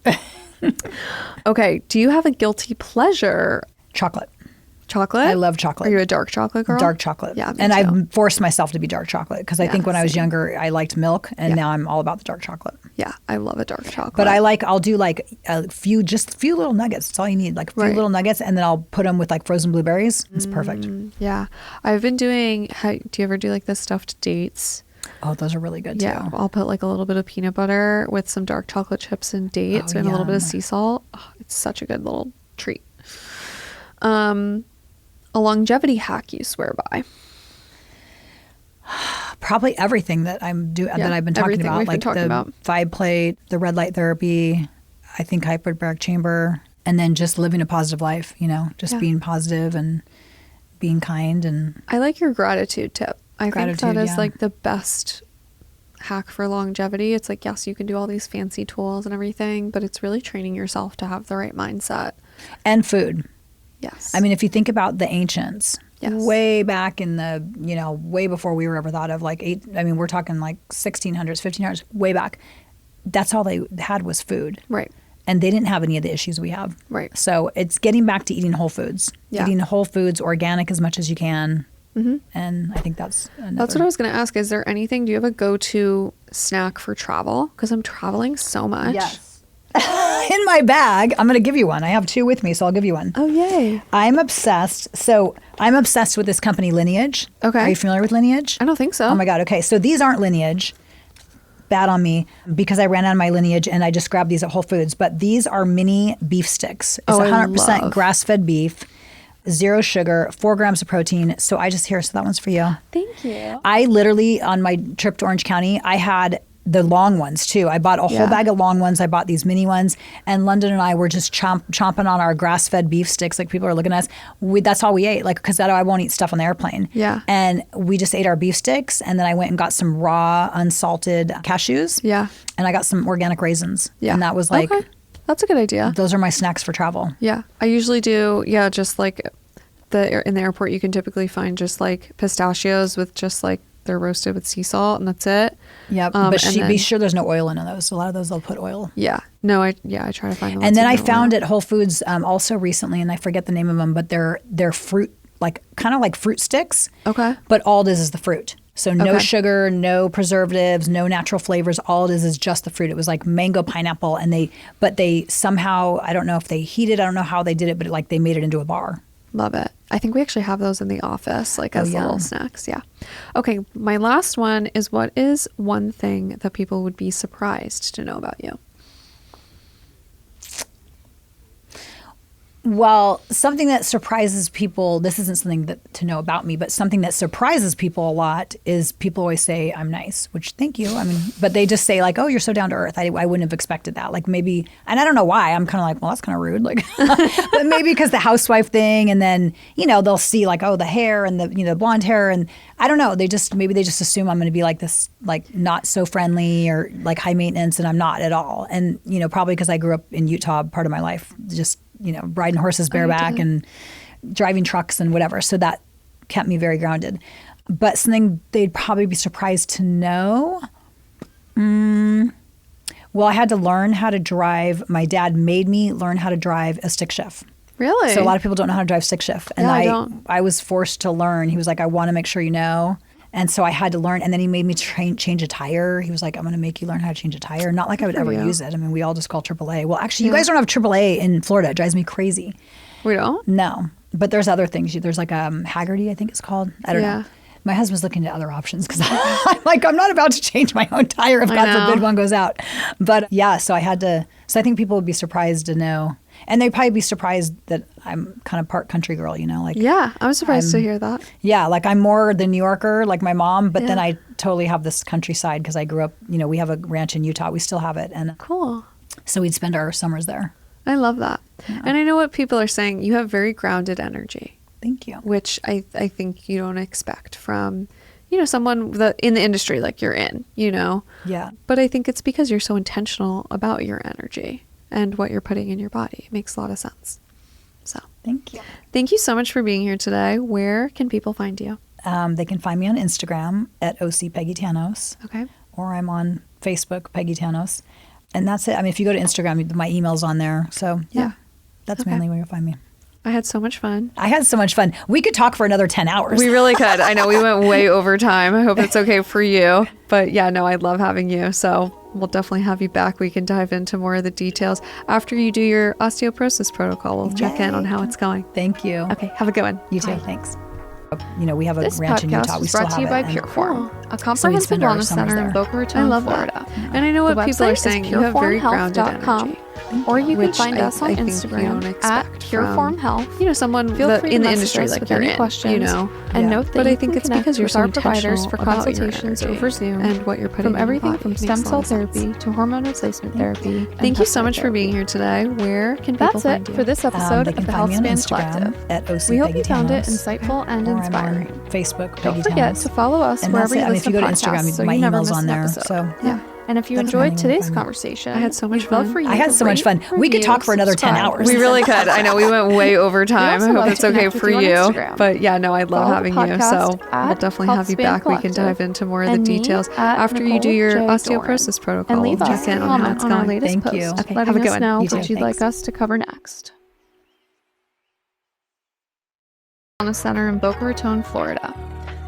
Okay. Do you have a guilty pleasure? Chocolate. Chocolate? I love chocolate. Are you a dark chocolate girl? Dark chocolate. Yeah. And I've forced myself to be dark chocolate because I think when I was younger, I liked milk, and now I'm all about the dark chocolate. Yeah. I love a dark chocolate. But I'll do like a few little nuggets. That's all you need. Like a few little nuggets, and then I'll put them with like frozen blueberries. It's perfect. Yeah. I've been doing, do you ever do like the stuffed dates? Oh, those are really good too. Yeah. I'll put like a little bit of peanut butter with some dark chocolate chips and dates and a little bit of sea salt. Oh, it's such a good little treat. A longevity hack you swear by? Probably everything that that I've been talking about, like the vibe plate, the red light therapy, I think hyperbaric chamber, and then just living a positive life, being positive and being kind. And I like your gratitude tip. I think that is like the best hack for longevity. It's like, yes, you can do all these fancy tools and everything, but it's really training yourself to have the right mindset. And food. Yes. I mean, if you think about the ancients, yes. way back in the, way before we were ever thought of, we're talking like 1600s, 1500s, way back. That's all they had was food. Right. And they didn't have any of the issues we have. Right. So it's getting back to eating whole foods. Yeah. Eating whole foods, organic as much as you can. Mm-hmm. And I think that's what I was going to ask. Is there anything, do you have a go-to snack for travel? Because I'm traveling so much. Yes. In my bag, I'm going to give you one. I have 2 with me, so I'll give you one. Oh, yay. I'm obsessed. So I'm obsessed with this company, Lineage. Okay. Are you familiar with Lineage? I don't think so. Oh my God. Okay. So these aren't Lineage. Bad on me because I ran out of my Lineage and I just grabbed these at Whole Foods. But these are mini beef sticks. It's 100% grass-fed beef, 0 sugar, 4 grams of protein. So I just so that one's for you. Thank you. I literally, on my trip to Orange County, I had the long ones too. I bought a whole bag of long ones. I bought these mini ones. And London and I were just chomping on our grass-fed beef sticks. Like people are looking at us. That's all we ate. Like, because I won't eat stuff on the airplane. Yeah. And we just ate our beef sticks. And then I went and got some raw, unsalted cashews. Yeah. And I got some organic raisins. Yeah. And that was like... Okay. That's a good idea. Those are my snacks for travel. Yeah. I usually do, just like in the airport, you can typically find just like pistachios with just like they're roasted with sea salt and that's it. Yep. But be sure there's no oil in those. So a lot of those they'll put oil. Yeah. No, I try to find them. And then I found at Whole Foods also recently, and I forget the name of them, but they're fruit, like kind of like fruit sticks. Okay. But all it is the fruit. So no sugar, no preservatives, no natural flavors. All it is just the fruit. It was like mango, pineapple, and they somehow, I don't know if they heated, I don't know how they did it, but they made it into a bar. Love it. I think we actually have those in the office, as little snacks. Yeah. Okay. My last one is, what is one thing that people would be surprised to know about you? Well, something that surprises people, this isn't something to know about me, but something that surprises people a lot is people always say, I'm nice, which thank you. I mean, but they just say like, oh, you're so down to earth. I wouldn't have expected that. Like maybe, and I don't know why, I'm kind of like, well, that's kind of rude. Like, but maybe because the housewife thing, and then, they'll see like, oh, the hair and the blonde hair. And I don't know, maybe they just assume I'm going to be like this, like not so friendly or like high maintenance, and I'm not at all. And, probably because I grew up in Utah part of my life, just riding horses bareback and driving trucks and whatever. So that kept me very grounded. But something they'd probably be surprised to know. Well, I had to learn how to drive. My dad made me learn how to drive a stick shift. Really? So a lot of people don't know how to drive stick shift. And I was forced to learn. He was like, I want to make sure you know. And so I had to learn, and then he made me change a tire. He was like, I'm going to make you learn how to change a tire. Not like I would ever use it. I mean, we all just call AAA. Well, actually, you guys don't have AAA in Florida. It drives me crazy. We don't? No. But there's other things. There's like Haggerty, I think it's called. I don't know. My husband's looking at other options because I'm like, I'm not about to change my own tire if God forbid one goes out. But so I had to, so I think people would be surprised to know. And they'd probably be surprised that I'm kind of part country girl, like. Yeah, I was surprised to hear that. Yeah, like I'm more the New Yorker, like my mom, but then I totally have this countryside because I grew up, we have a ranch in Utah. We still have it. And cool. So we'd spend our summers there. I love that. Yeah. And I know what people are saying. You have very grounded energy. Thank you. Which I think you don't expect from, someone in the industry like you're in, Yeah. But I think it's because you're so intentional about your energy and what you're putting in your body. It makes a lot of sense. So thank you. Thank you so much for being here today. Where can people find you? They can find me on Instagram at OC Peggy Tanous. Okay. Or I'm on Facebook, Peggy Tanous. And that's it. I mean, if you go to Instagram, my email's on there. So that's mainly where you'll find me. I had so much fun. I had so much fun. We could talk for another 10 hours. We really could. I know we went way over time. I hope it's okay for you. But I love having you. So we'll definitely have you back. We can dive into more of the details. After you do your osteoporosis protocol, we'll check in on how it's going. Thank you. Okay. Have a good one. You too. Bye. Thanks. We have a ranch in Utah. We still have it. This podcast was brought to you by Pureform, a comprehensive wellness center in Boca Raton, Florida. And I know what people are saying. You have very grounded energy. Or you can find us on Instagram at Pureform Health. Someone Feel free in to the industry like you're in, questions, and note that but I you think can it's because you're with so our providers for intentional consultations about your over Zoom and what you're putting from in everything your body. from stem cell therapy to hormone replacement therapy. Thank you so much for being here today. Where can people find you? That's it for this episode of the Healthspan Collective. At OC we hope you found it Tanous, insightful and inspiring. Facebook, Don't forget to follow us wherever you And if you go to Instagram, my email's on there. So yeah. And if you enjoyed today's conversation, I had so much fun. I had so much fun. We could talk for another 10 hours. We really could. I know we went way over time. I hope it's okay for you. But yeah, no, I love having you. So we'll definitely have you back. We can dive into more of the details after you do your osteoporosis protocol. We'll check in on how it's going. Thank you. Okay, letting us know what you'd like us to cover next. Wellness Center in Boca Raton, Florida.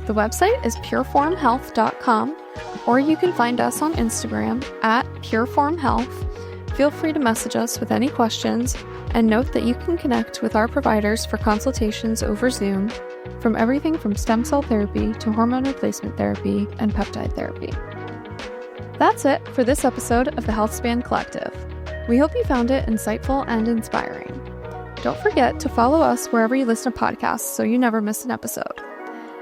The website is pureformhealth.com, or you can find us on Instagram at pureformhealth. Feel free to message us with any questions, and note that you can connect with our providers for consultations over Zoom, from everything from stem cell therapy to hormone replacement therapy and peptide therapy. That's it for this episode of the Healthspan Collective. We hope you found it insightful and inspiring. Don't forget to follow us wherever you listen to podcasts so you never miss an episode.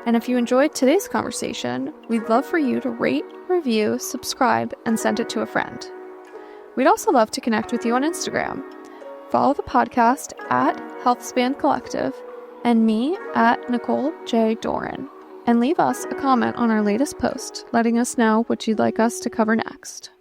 And if you enjoyed today's conversation, we'd love for you to rate, review, subscribe, and send it to a friend. We'd also love to connect with you on Instagram. Follow the podcast at Healthspan Collective and me at Nicole J. Doran. And leave us a comment on our latest post, letting us know what you'd like us to cover next.